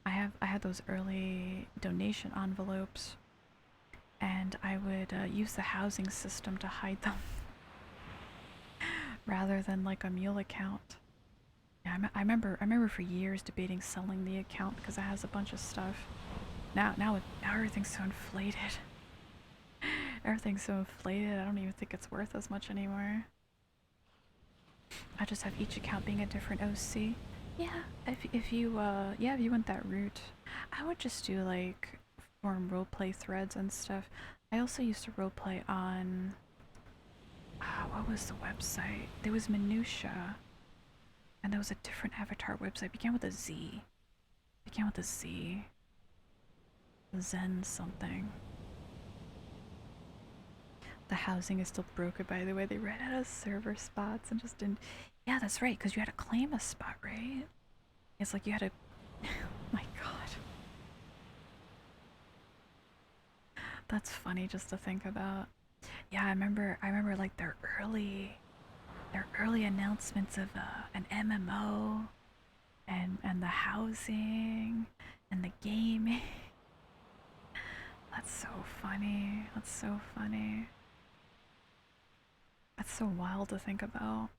I had those early donation envelopes, and I would use the housing system to hide them rather than like a mule account. Yeah, I remember for years debating selling the account because it has a bunch of stuff. Now everything's so inflated. Everything's so inflated. I don't even think it's worth as much anymore. I just have each account being a different OC. Yeah, if you went that route, I would just do like forum roleplay threads and stuff. I also used to roleplay on what was the website? There was Minutia, and there was a different avatar website. Began with a Z. Zen something. The housing is still broken, by the way. They ran out of server spots and just didn't. Yeah, that's right, because you had to claim a spot, right? It's like you had to. My god. That's funny just to think about. Yeah, I remember like their early announcements of an MMO and the housing and the gaming. That's so funny. That's so funny. That's so wild to think about.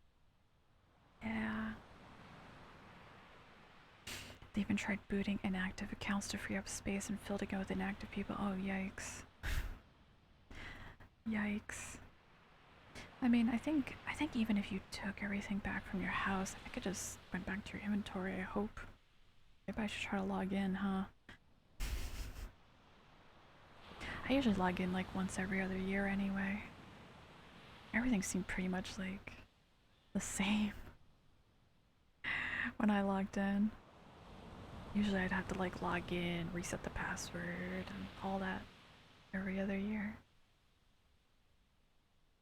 Yeah. They even tried booting inactive accounts to free up space and filled it with inactive people. Oh, yikes. Yikes. I mean, I think even if you took everything back from your house, I think it just went back to your inventory, I hope. Maybe I should try to log in, huh? I usually log in like once every other year anyway. Everything seemed pretty much like the same when I logged in. Usually I'd have to like log in, reset the password, and all that every other year.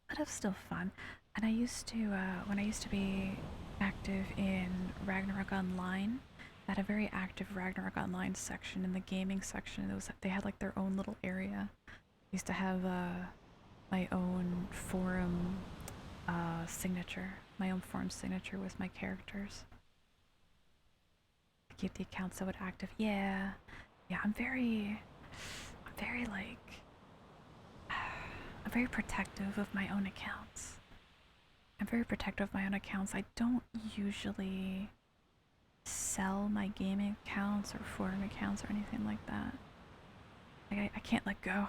But it was still fun. And I used to, when I used to be active in Ragnarok Online, they had a very active Ragnarok Online section in the gaming section. They had like their own little area. I used to have my own forum signature, with my characters. To keep the account somewhat active. Yeah, I'm very like, very protective of my own accounts. I'm very protective of my own accounts. I don't usually sell my gaming accounts or forum accounts or anything like that. Like I can't let go.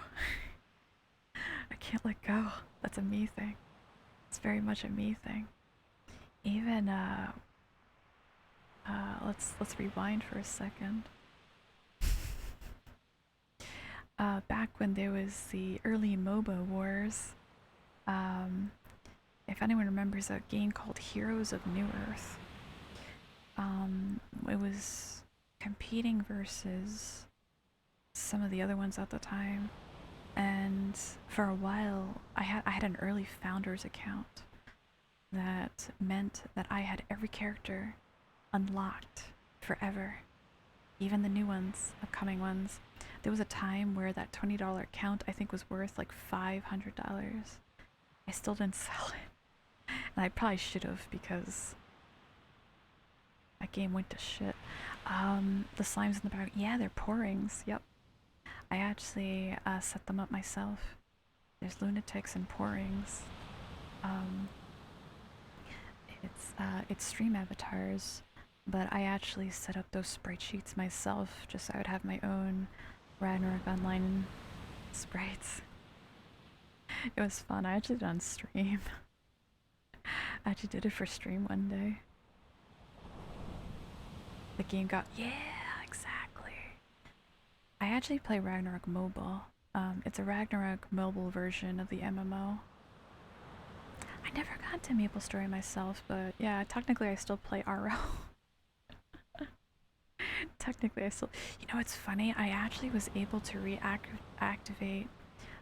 I can't let go. That's a me thing. It's very much a me thing. Even let's rewind for a second. Back when there was the early MOBA wars, if anyone remembers a game called Heroes of New Earth, it was competing versus some of the other ones at the time, and for a while I had an early founders account that meant that I had every character unlocked forever, even the new ones, upcoming ones. There was a time where that $20 account I think was worth like $500. I still didn't sell it, and I probably should have because that game went to shit. The slimes in the back, yeah, they're pourings. Yep, I actually set them up myself. There's lunatics and pourings. It's stream avatars, but I actually set up those sprite sheets myself just so I would have my own Ragnarok Online sprites. It was fun. I actually did it on stream. I actually did it for stream one day. The game got... Yeah, exactly. I actually play Ragnarok Mobile. It's a Ragnarok mobile version of the MMO. I never got to MapleStory myself, but yeah, technically I still play RO. Technically I still... You know, it's funny, I actually was able to reactivate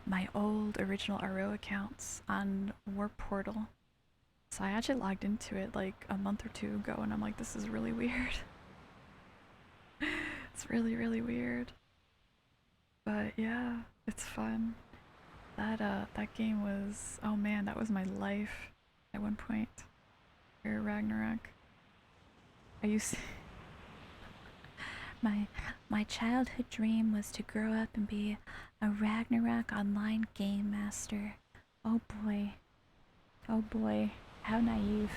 my old original RO accounts on Warp Portal. So I actually logged into it like a month or two ago and I'm like, this is really weird. It's really, really weird. But yeah, it's fun. That game was, oh man, that was my life at one point. For Ragnarok. I used to my childhood dream was to grow up and be a Ragnarok online game master. Oh boy. Oh boy. How naive.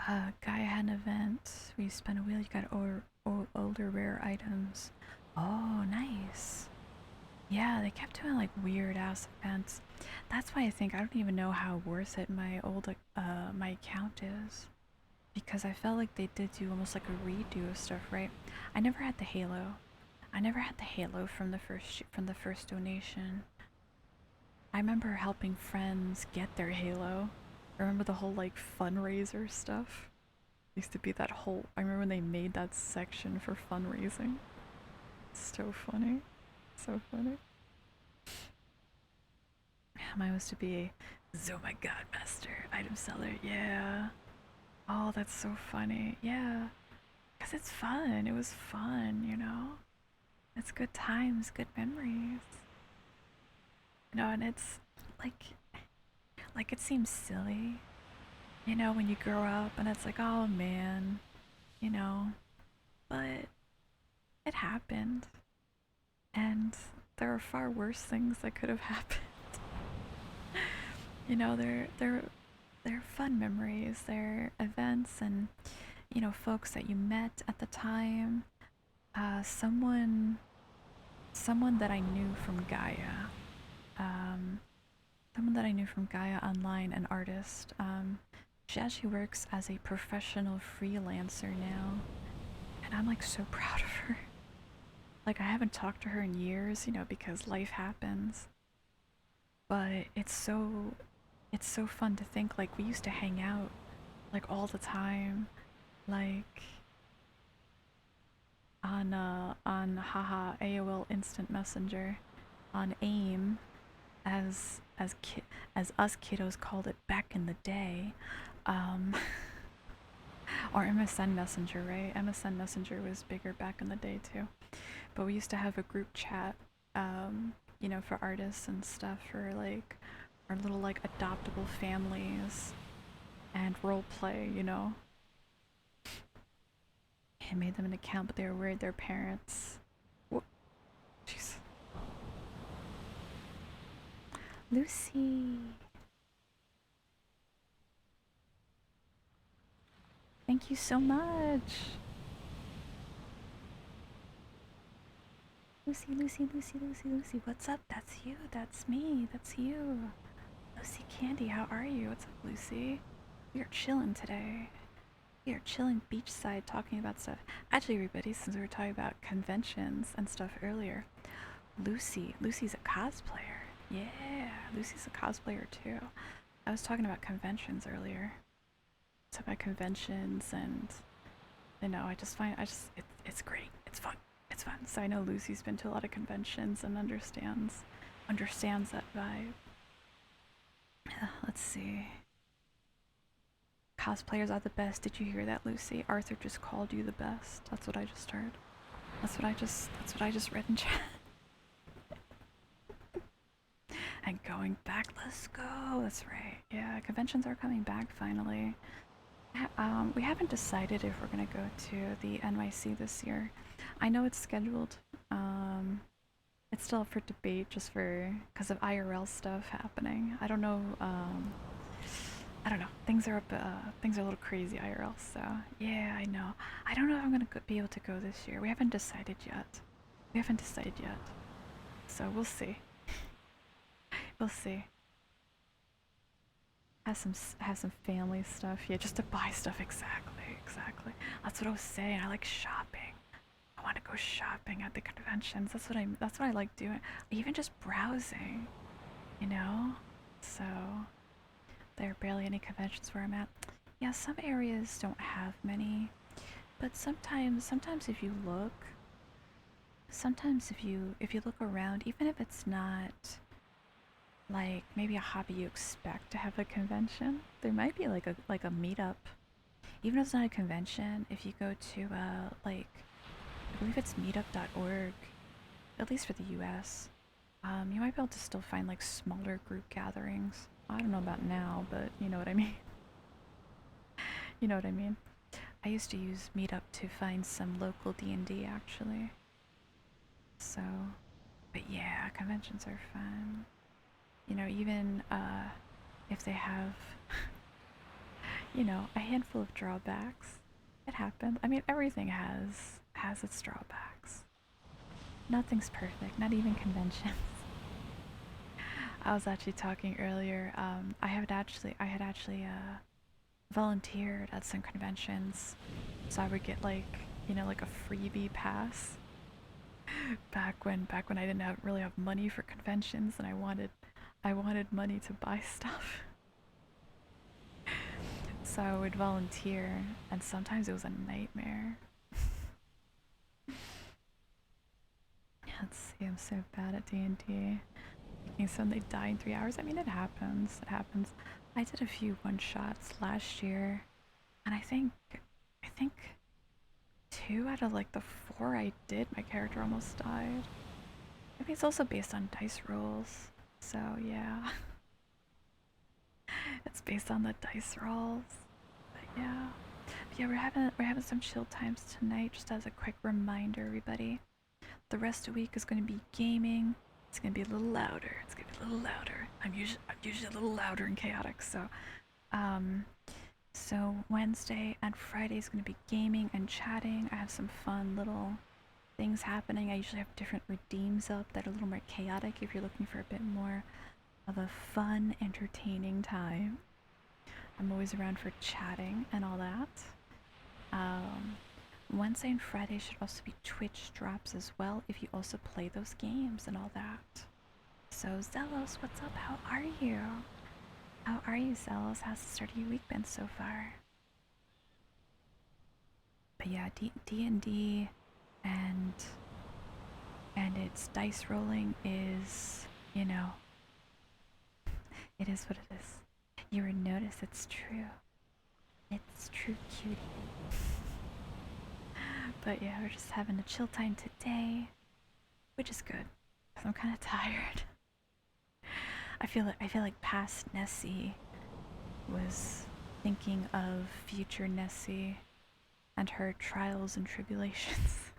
Gaia had an event where you spin a wheel, you got older rare items. Oh, nice. Yeah, they kept doing like weird ass events. That's why I think I don't even know how worth it my my account is. Because I felt like they did do almost like a redo of stuff, right? I never had the Halo. I never had the Halo from the first donation. I remember helping friends get their Halo. I remember the whole like fundraiser stuff. Used to be that whole... I remember when they made that section for fundraising. It's so funny. So funny. Mine was to be oh my god, master, item seller, yeah. Oh, that's so funny, yeah. Because it's fun, it was fun, you know? It's good times, good memories. You know, and it's like it seems silly, you know, when you grow up and it's like, oh man, you know, but it happened. And there are far worse things that could have happened. You know, they're fun memories, they're events and, you know, folks that you met at the time. Someone that I knew from Gaia. Someone that I knew from Gaia online, an artist. She actually works as a professional freelancer now. And I'm like so proud of her. Like I haven't talked to her in years, you know, because life happens. But it's so fun to think like we used to hang out like all the time, like on haha AOL Instant Messenger, on AIM, as us kiddos called it back in the day, or MSN Messenger, right? MSN Messenger was bigger back in the day too, but we used to have a group chat, you know, for artists and stuff, for like our little like adoptable families and role play, you know. I made them an account, but they were worried their parents. Whoop. Jeez. Lucy. Thank you so much. Lucy, Lucy, Lucy, Lucy, Lucy. What's up? That's you. That's me. That's you. Lucy Candy, how are you? What's up, Lucy? We are chilling today. We are chilling beachside talking about stuff. Actually, everybody, since we were talking about conventions and stuff earlier, Lucy's a cosplayer. Yeah, Lucy's a cosplayer too. I was talking about conventions earlier. Talk about conventions and, you know, it's great. It's fun. It's fun. So I know Lucy's been to a lot of conventions and understands that vibe. Let's see. Cosplayers are the best. Did you hear that, Lucy? Arthur just called you the best. That's what I just heard. That's what I just read in chat. And going back, let's go. That's right. Yeah, conventions are coming back finally. We haven't decided if we're gonna go to the NYC this year. I know it's scheduled. It's still up for debate just because of IRL stuff happening. I don't know. I don't know. Things are a little crazy IRL. So yeah, I know. I don't know if I'm gonna be able to go this year. We haven't decided yet. So we'll see. We'll see. Have some family stuff. Yeah, just to buy stuff. Exactly. That's what I was saying. I like shopping. I want to go shopping at the conventions. That's what I like doing. Even just browsing, you know? So there are barely any conventions where I'm at. Yeah, some areas don't have many, but sometimes if you look, if you look around, even if it's not like maybe a hobby you expect to have a convention, there might be like a meetup. Even if it's not a convention, if you go to like I believe it's meetup.org, at least for the US, you might be able to still find like smaller group gatherings. I don't know about now, but you know what I mean. You know what I mean. I used to use Meetup to find some local D&D actually. So, but yeah, conventions are fun. You know, even if they have, you know, a handful of drawbacks, it happens. I mean, everything has its drawbacks. Nothing's perfect, not even conventions. I was actually talking earlier. I had actually volunteered at some conventions, so I would get like, you know, like a freebie pass. Back when I didn't really have money for conventions, and I wanted money to buy stuff. So I would volunteer, and sometimes it was a nightmare. Let's see, I'm so bad at D&D. Making somebody die in 3 hours. I mean, it happens. I did a few one-shots last year, and I think 2 out of like the 4 I did, my character almost died. I think it's also based on dice rolls, so yeah. It's based on the dice rolls. But yeah. But yeah, we're having some chill times tonight, just as a quick reminder, everybody. The rest of the week is gonna be gaming. It's gonna be a little louder. I'm usually a little louder and chaotic, so so Wednesday and Friday is gonna be gaming and chatting. I have some fun little things happening. I usually have different redeems up that are a little more chaotic if you're looking for a bit more of a fun, entertaining time. I'm always around for chatting and all that. Wednesday and Friday should also be Twitch drops as well if you also play those games and all that. So 𝗙cie, what's up? How are you? 𝗙cie? How's the start of your week been so far? But yeah, D&D and its dice rolling is, you know, it is what it is. You would notice it's true. It's true, cutie. But yeah, we're just having a chill time today, which is good, because I'm kind of tired. I feel like past 𝗙cie was thinking of future 𝗙cie and her trials and tribulations.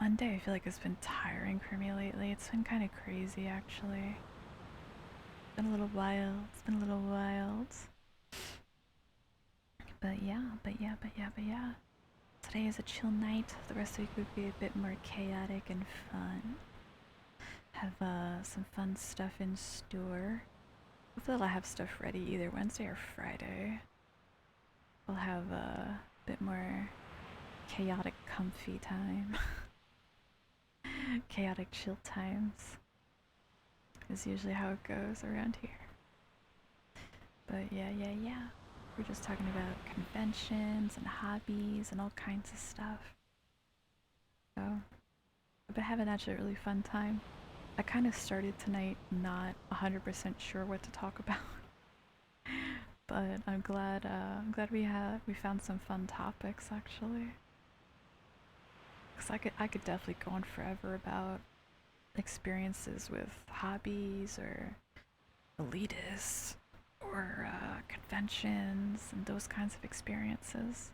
Monday, I feel like it's been tiring for me lately. It's been kind of crazy, actually. It's been a little wild. It's been a little wild. But yeah, but yeah. Today is a chill night. The rest of the week would be a bit more chaotic and fun. Have some fun stuff in store. Hopefully I'll have stuff ready either Wednesday or Friday. We'll have a bit more chaotic comfy time. Chaotic chill times is usually how it goes around here. But yeah. We're just talking about conventions and hobbies and all kinds of stuff. So I've been having actually a really fun time. I kind of started tonight not 100% sure what to talk about. But I'm glad we found some fun topics actually. Cause I could definitely go on forever about experiences with hobbies or elitists or conventions and those kinds of experiences.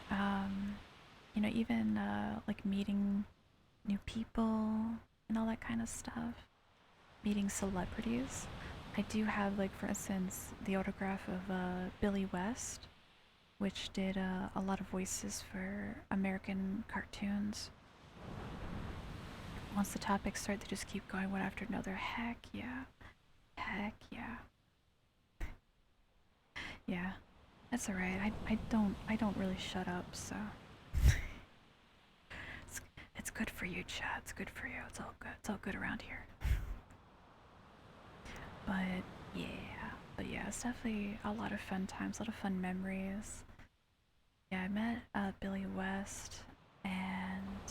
You know, even like meeting new people and all that kind of stuff. Meeting celebrities. I do have, like, for instance, the autograph of Billy West, which did a lot of voices for American cartoons. Once the topics start, they just keep going one after another. Heck yeah. Heck yeah. Yeah, that's alright. I don't really shut up, so it's good for you, chat. It's good for you. It's all good. It's all good around here. But yeah, it's definitely a lot of fun times, a lot of fun memories. Yeah, I met Billy West, and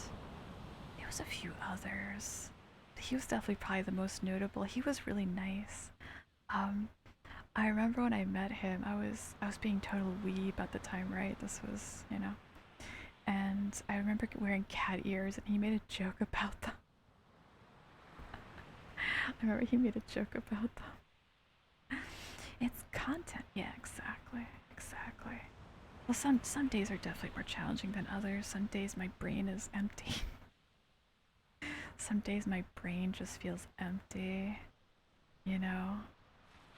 there was a few others. He was definitely probably the most notable. He was really nice. I remember when I met him, I was being total weeb at the time, right? This was, you know. And I remember wearing cat ears, and he made a joke about them. I remember he made a joke about them. It's content. Yeah, exactly. Well, some days are definitely more challenging than others. Some days my brain is empty. Some days my brain just feels empty, you know.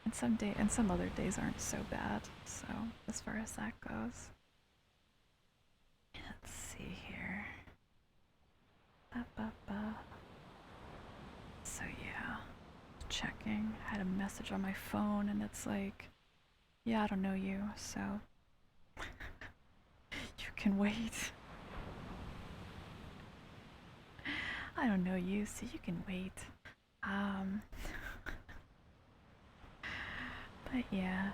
And some other days aren't so bad. So, as far as that goes. Let's see here. So yeah, checking. I had a message on my phone and it's like, yeah, I don't know you, so you can wait. I don't know you, so you can wait. But yeah,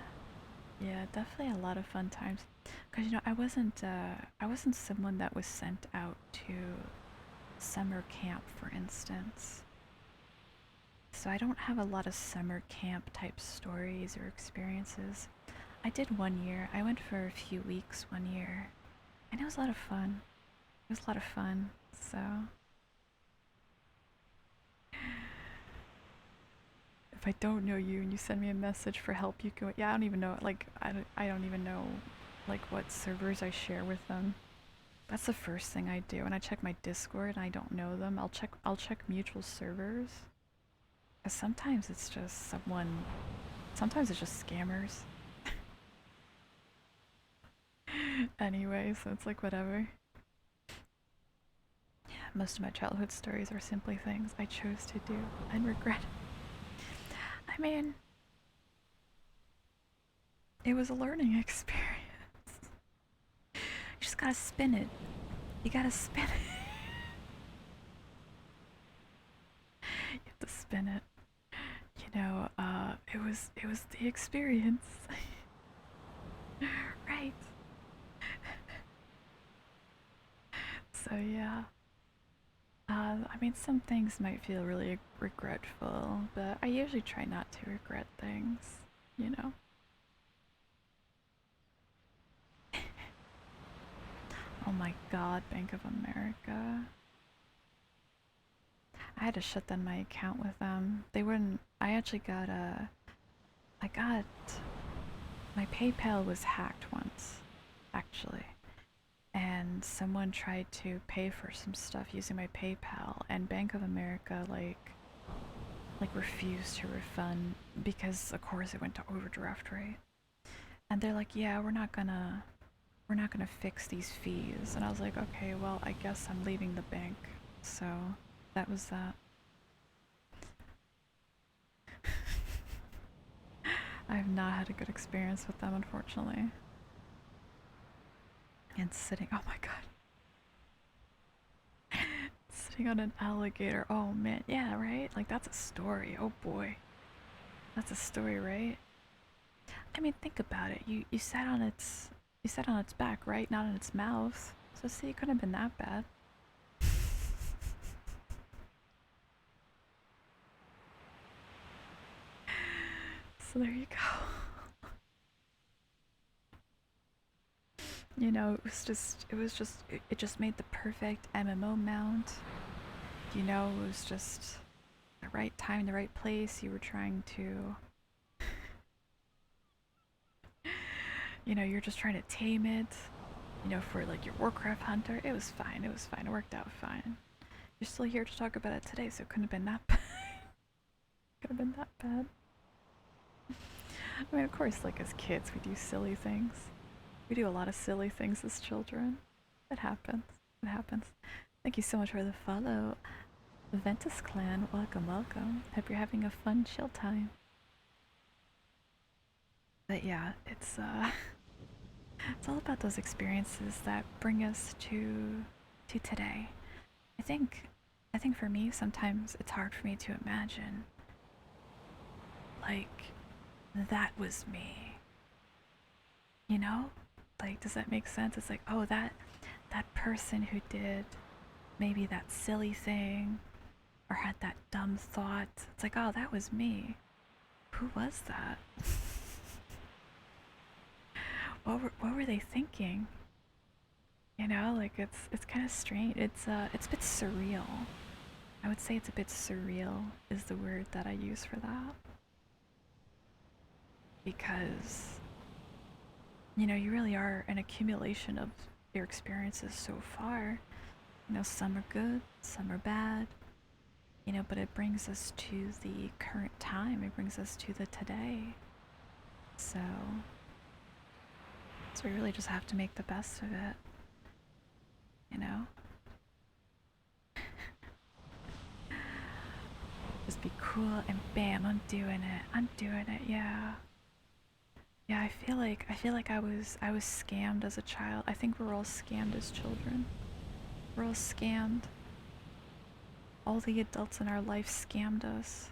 definitely a lot of fun times. Cause you know, I wasn't someone that was sent out to summer camp, for instance. So I don't have a lot of summer camp type stories or experiences. I did one year. I went for a few weeks one year, and it was a lot of fun. It was a lot of fun. So if I don't know you and you send me a message for help, you can. Yeah, I don't even know. Like I don't even know like what servers I share with them. That's the first thing I do. When I check my Discord and I don't know them, I'll check mutual servers. Cause sometimes it's just sometimes it's just scammers. Anyway, so it's like whatever. Yeah, most of my childhood stories are simply things I chose to do and regret. I mean, it was a learning experience. You just gotta spin it. You gotta spin it. You have to spin it. You know, it was the experience. Right. So yeah. I mean, some things might feel really regretful, but I usually try not to regret things, you know? Oh my god, Bank of America. I had to shut down my account with them. They wouldn't. I actually got a. I got. My PayPal was hacked once, actually. and someone tried to pay for some stuff using my PayPal, and Bank of America like refused to refund because of course it went to overdraft, right? And they're like, yeah, we're not gonna fix these fees. And I was like, okay, well, I guess I'm leaving the bank. So that was that. I have not had a good experience with them, unfortunately. And sitting, oh my god, sitting on an alligator. Oh man, yeah, right? Like that's a story. Oh boy, that's a story, right? I mean, think about it. You sat on its back, right? Not on its mouth. So see, it couldn't have been that bad. So there you go. You know, it just made the perfect MMO mount. You know, it was just the right time, the right place. You were trying to, you know, you're just trying to tame it. You know, for like your Warcraft hunter, it was fine. It was fine. It worked out fine. You're still here to talk about it today, so it couldn't have been that bad. Could have been that bad. I mean, of course, like as kids, we do silly things. We do a lot of silly things as children. It happens. It happens. Thank you so much for the follow. Ventus Clan, welcome, welcome. Hope you're having a fun chill time. But yeah, it's all about those experiences that bring us to today. I think I think for me sometimes it's hard for me to imagine like that was me. You know? Like does that make sense? It's like, oh, that person who did maybe that silly thing or had that dumb thought. It's like, oh, that was me. Who was that? What were they thinking? You know, like it's kind of strange. It's a bit surreal. I would say it's a bit surreal is the word that I use for that. Because you know, you really are an accumulation of your experiences so far. You know, some are good, some are bad. You know, but it brings us to the current time. It brings us to the today. So we really just have to make the best of it. You know? Just be cool and bam, I'm doing it. I'm doing it, yeah. Yeah, I feel like I was scammed as a child. I think we're all scammed as children. We're all scammed. All the adults in our life scammed us.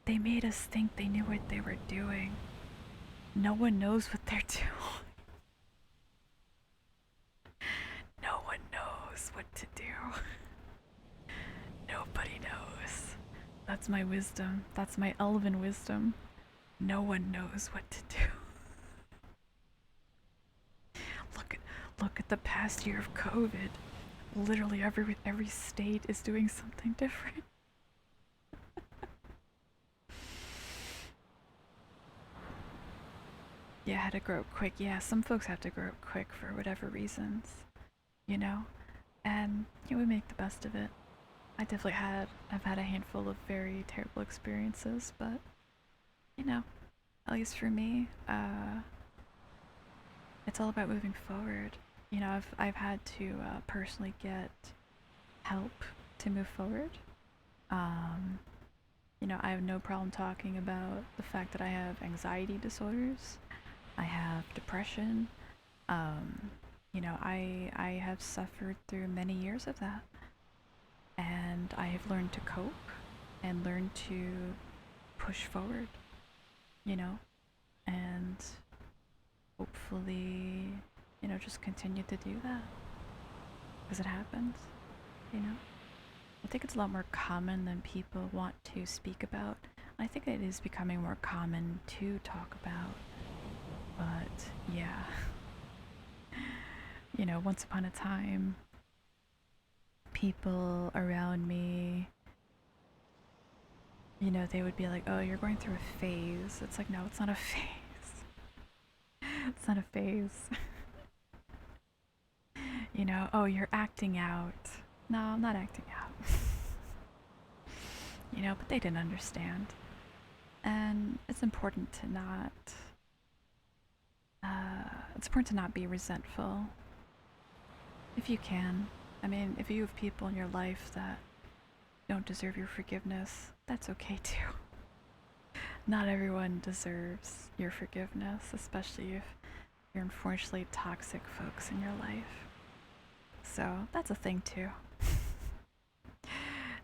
They made us think they knew what they were doing. No one knows what they're doing. No one knows what to do. Nobody knows. That's my wisdom. That's my elven wisdom. No one knows what to do. Look at the past year of COVID. Literally every state is doing something different. Yeah, I had to grow up quick. Yeah, some folks have to grow up quick for whatever reasons, you know? And we make the best of it. I've had a handful of very terrible experiences, but you know, at least for me, it's all about moving forward. You know, I've had to personally get help to move forward. Um, you know, I have no problem talking about the fact that I have anxiety disorders. I have depression. Um, you know, I have suffered through many years of that, and I have learned to cope and learned to push forward. You know, and hopefully, you know, just continue to do that because it happens. You know, I think it's a lot more common than people want to speak about. I think it is becoming more common to talk about. But yeah, you know, once upon a time, people around me, you know, they would be like, oh, you're going through a phase. It's like, no, it's not a phase. It's not a phase. You know, oh, you're acting out. No, I'm not acting out. You know, but they didn't understand. And it's important to not, be resentful. If you can. I mean, if you have people in your life that don't deserve your forgiveness, that's okay too. Not everyone deserves your forgiveness, especially if you're unfortunately toxic folks in your life. So that's a thing too.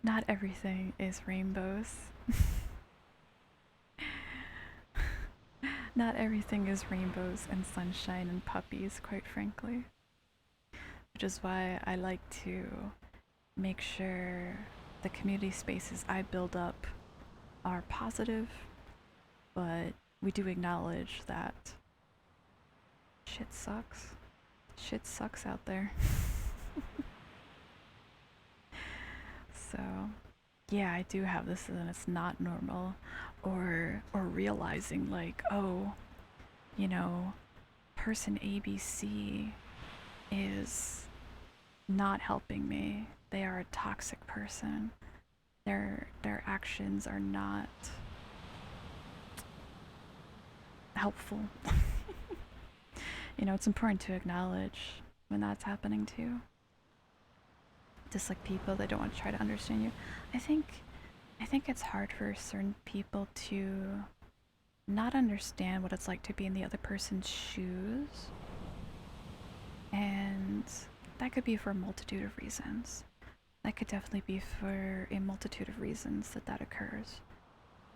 Not everything is rainbows. Not everything is rainbows and sunshine and puppies, quite frankly. Which is why I like to make sure the community spaces I build up are positive, but we do acknowledge that shit sucks. Shit sucks out there. So, yeah, I do have this and it's not normal. Or realizing like, oh, you know, person ABC is not helping me. They are a toxic person. Their actions are not helpful. You know, it's important to acknowledge when that's happening too. Just like people that don't want to try to understand you. I think it's hard for certain people to not understand what it's like to be in the other person's shoes. And that could be for a multitude of reasons. That could definitely be for a multitude of reasons that occurs.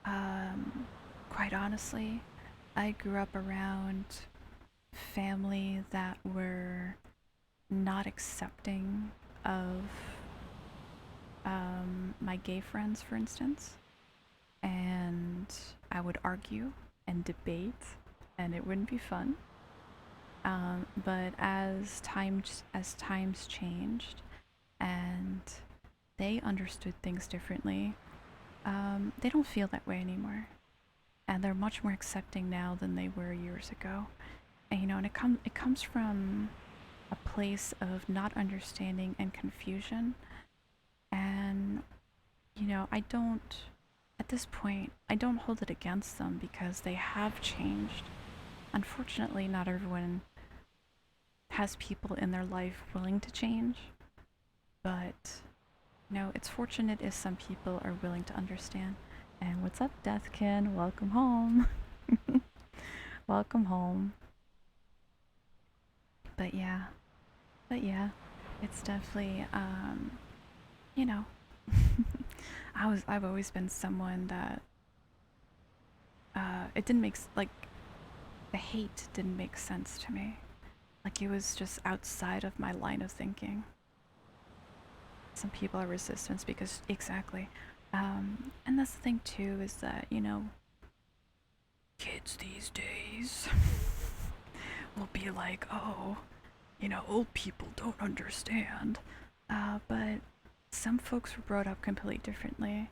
Quite honestly, I grew up around family that were not accepting of my gay friends, for instance, and I would argue and debate, and it wouldn't be fun. But as times changed, and they understood things differently, they don't feel that way anymore, and they're much more accepting now than they were years ago. And you know, and it comes from a place of not understanding and confusion. And you know, at this point, I don't hold it against them because they have changed. Unfortunately, not everyone has people in their life willing to change, but you know, it's fortunate if some people are willing to understand. And what's up, Deathkin? Welcome home. Welcome home. But yeah, it's definitely, you know, I've always been someone that, it didn't make, like, the hate didn't make sense to me. Like, it was just outside of my line of thinking. Some people are resistant because, exactly. And that's the thing too, is that, you know, kids these days will be like, oh, you know, old people don't understand. But some folks were brought up completely differently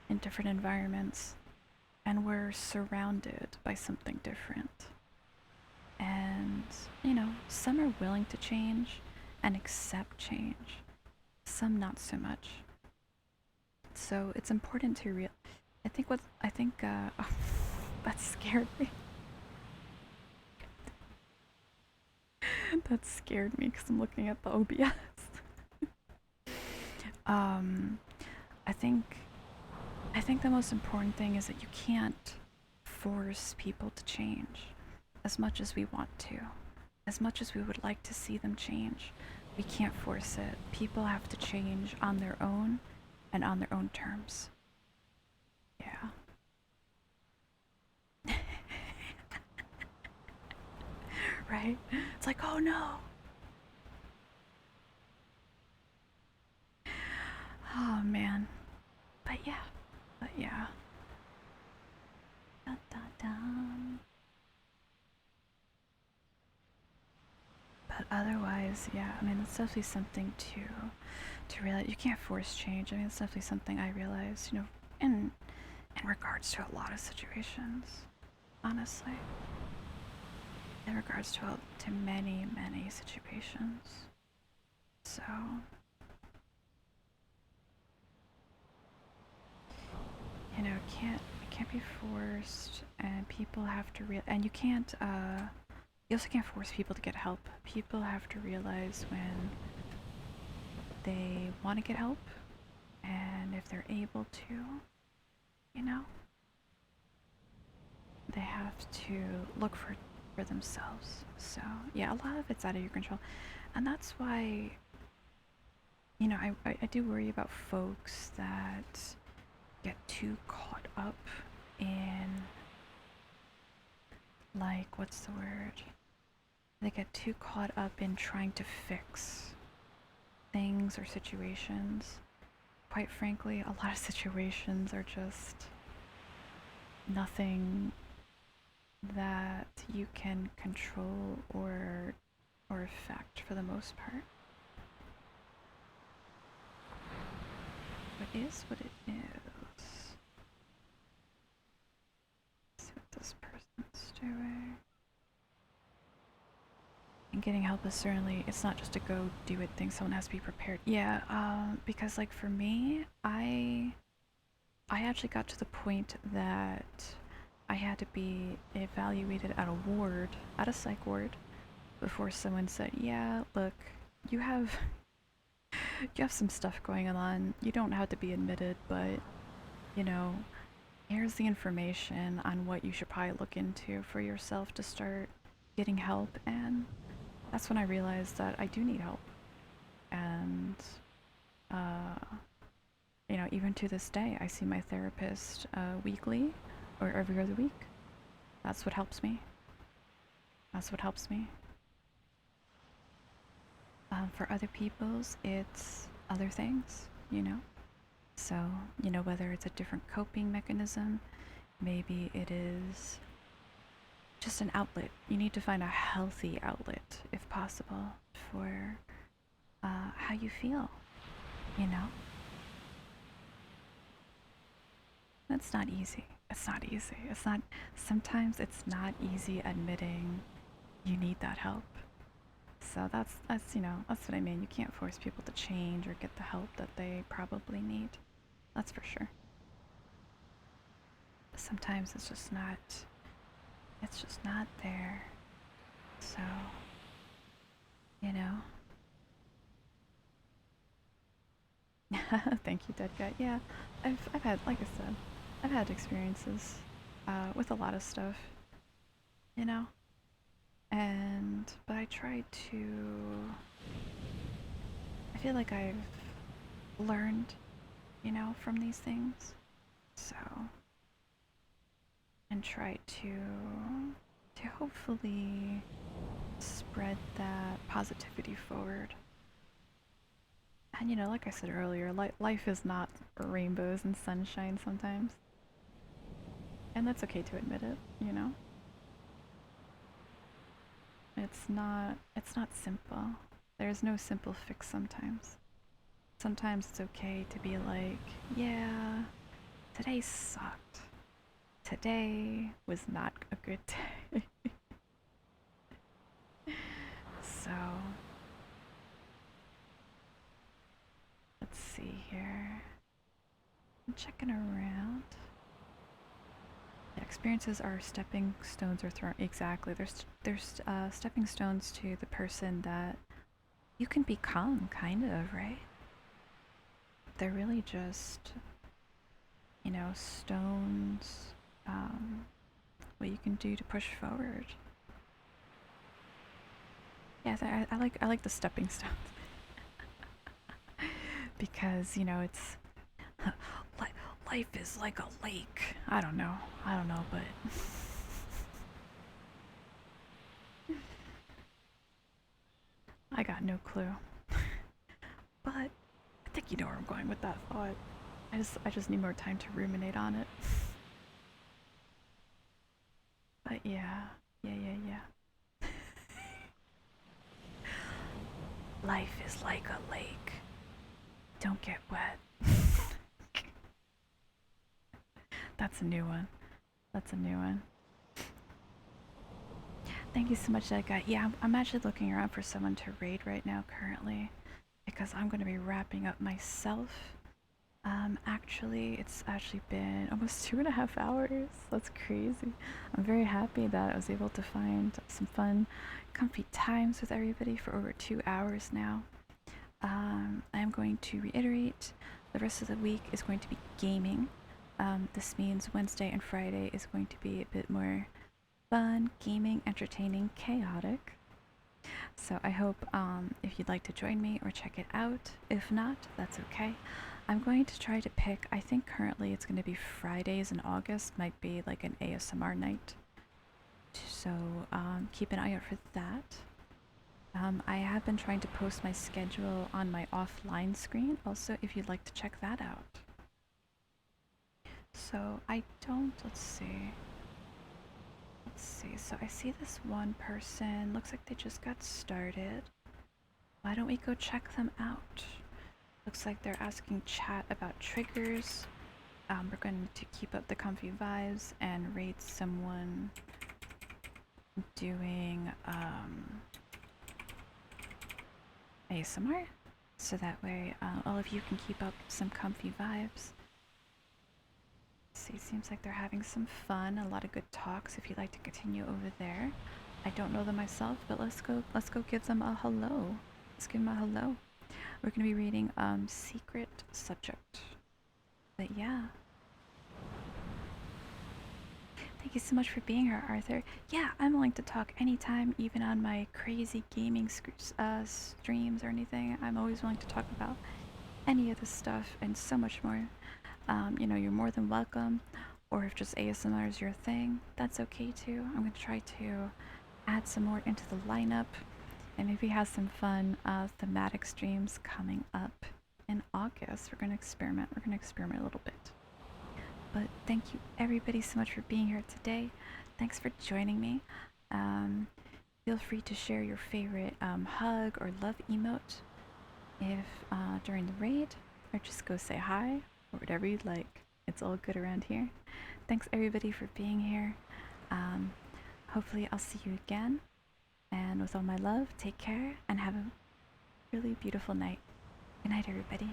in different environments and were surrounded by something different. And, you know, some are willing to change and accept change, some not so much. So it's important to I think, oh, that scared me. That scared me because I'm looking at the OBS. I think the most important thing is that you can't force people to change as much as we want to. As much as we would like to see them change, we can't force it. People have to change on their own and on their own terms. Yeah. Right? It's like, oh no. Oh man. But yeah. Dun, dun, dun. But otherwise, yeah, I mean, it's definitely something to realize. You can't force change. I mean, it's definitely something I realized, you know, in regards to a lot of situations, honestly. in regards to many situations. So you know, it can't be forced, and people have to and you can't you also can't force people to get help. People have to realize when they want to get help, and if they're able to, you know, they have to look for themselves. So yeah, a lot of it's out of your control, and that's why, you know, I do worry about folks that get too caught up in, like, what's the word? They get too caught up in trying to fix things or situations. Quite frankly, a lot of situations are just nothing that you can control or affect for the most part. What is what it is. Let's see what this person's doing. And getting help is certainly, it's not just a go do it thing. Someone has to be prepared. Yeah, because like for me, I actually got to the point that I had to be evaluated at a psych ward, before someone said, yeah, look, you have some stuff going on. You don't have to be admitted, but, you know, here's the information on what you should probably look into for yourself to start getting help. And that's when I realized that I do need help. And, you know, even to this day, I see my therapist weekly or every other week. That's what helps me. That's what helps me. For other people's, it's other things, you know? So, you know, whether it's a different coping mechanism, maybe it is just an outlet. You need to find a healthy outlet, if possible, for how you feel, you know? It's not easy. It's not easy. Sometimes it's not easy admitting you need that help. So that's you know, that's what I mean. You can't force people to change or get the help that they probably need. That's for sure. Sometimes it's just not there. So, you know. Thank you, dead guy. Yeah, I've had, like I said, I've had experiences with a lot of stuff, you know. But I try to, I feel like I've learned, you know, from these things. So, and try to hopefully spread that positivity forward. And you know, like I said earlier, life is not rainbows and sunshine sometimes. And that's okay to admit it, you know? It's not simple. There's no simple fix sometimes. Sometimes it's okay to be like, yeah, today sucked. Today was not a good day. So, let's see here. I'm checking around. Yeah, experiences are stepping stones or thrown. Exactly. There's stepping stones to the person that you can become, kind of, right? They're really just, you know, stones. What you can do to push forward. Yeah, I like the stepping stones because, you know, it's life is like a lake. I don't know, but I got no clue. But I think you know where I'm going with that thought. I just need more time to ruminate on it. But yeah. Life is like a lake. Don't get wet. That's a new one. Thank you so much, that guy. Yeah, I'm actually looking around for someone to raid right now currently because I'm going to be wrapping up myself. Actually, it's actually been almost 2.5 hours. That's crazy. I'm very happy that I was able to find some fun, comfy times with everybody for over 2 hours now. I'm going to reiterate, the rest of the week is going to be gaming. This means Wednesday and Friday is going to be a bit more fun, gaming, entertaining, chaotic. So I hope if you'd like to join me or check it out. If not, that's okay. I'm going to try to pick, I think currently it's going to be Fridays in August, might be like an ASMR night. So keep an eye out for that. I have been trying to post my schedule on my offline screen also if you'd like to check that out. So I don't, let's see, so I see this one person, looks like they just got started. Why don't we go check them out? Looks like they're asking chat about triggers. We're going to keep up the comfy vibes and rate someone doing ASMR, so that way all of you can keep up some comfy vibes. See, seems like they're having some fun, a lot of good talks if you'd like to continue over there. I don't know them myself, but let's go give them a hello. Let's give them a hello. We're gonna be reading 𝗙cie𝗹𝗹𝐶𝗄. But yeah. Thank you so much for being here, Arthur. Yeah, I'm willing to talk anytime, even on my crazy gaming streams or anything. I'm always willing to talk about any of this stuff and so much more. You know, you're more than welcome. Or if just ASMR is your thing, that's okay too. I'm going to try to add some more into the lineup and maybe have some fun thematic streams coming up in August. We're going to experiment. We're going to experiment a little bit. But thank you everybody so much for being here today. Thanks for joining me. Feel free to share your favorite hug or love emote if during the raid, or just go say hi or whatever you'd like. It's all good around here. Thanks everybody for being here. Hopefully I'll see you again. And with all my love, take care and have a really beautiful night. Good night, everybody.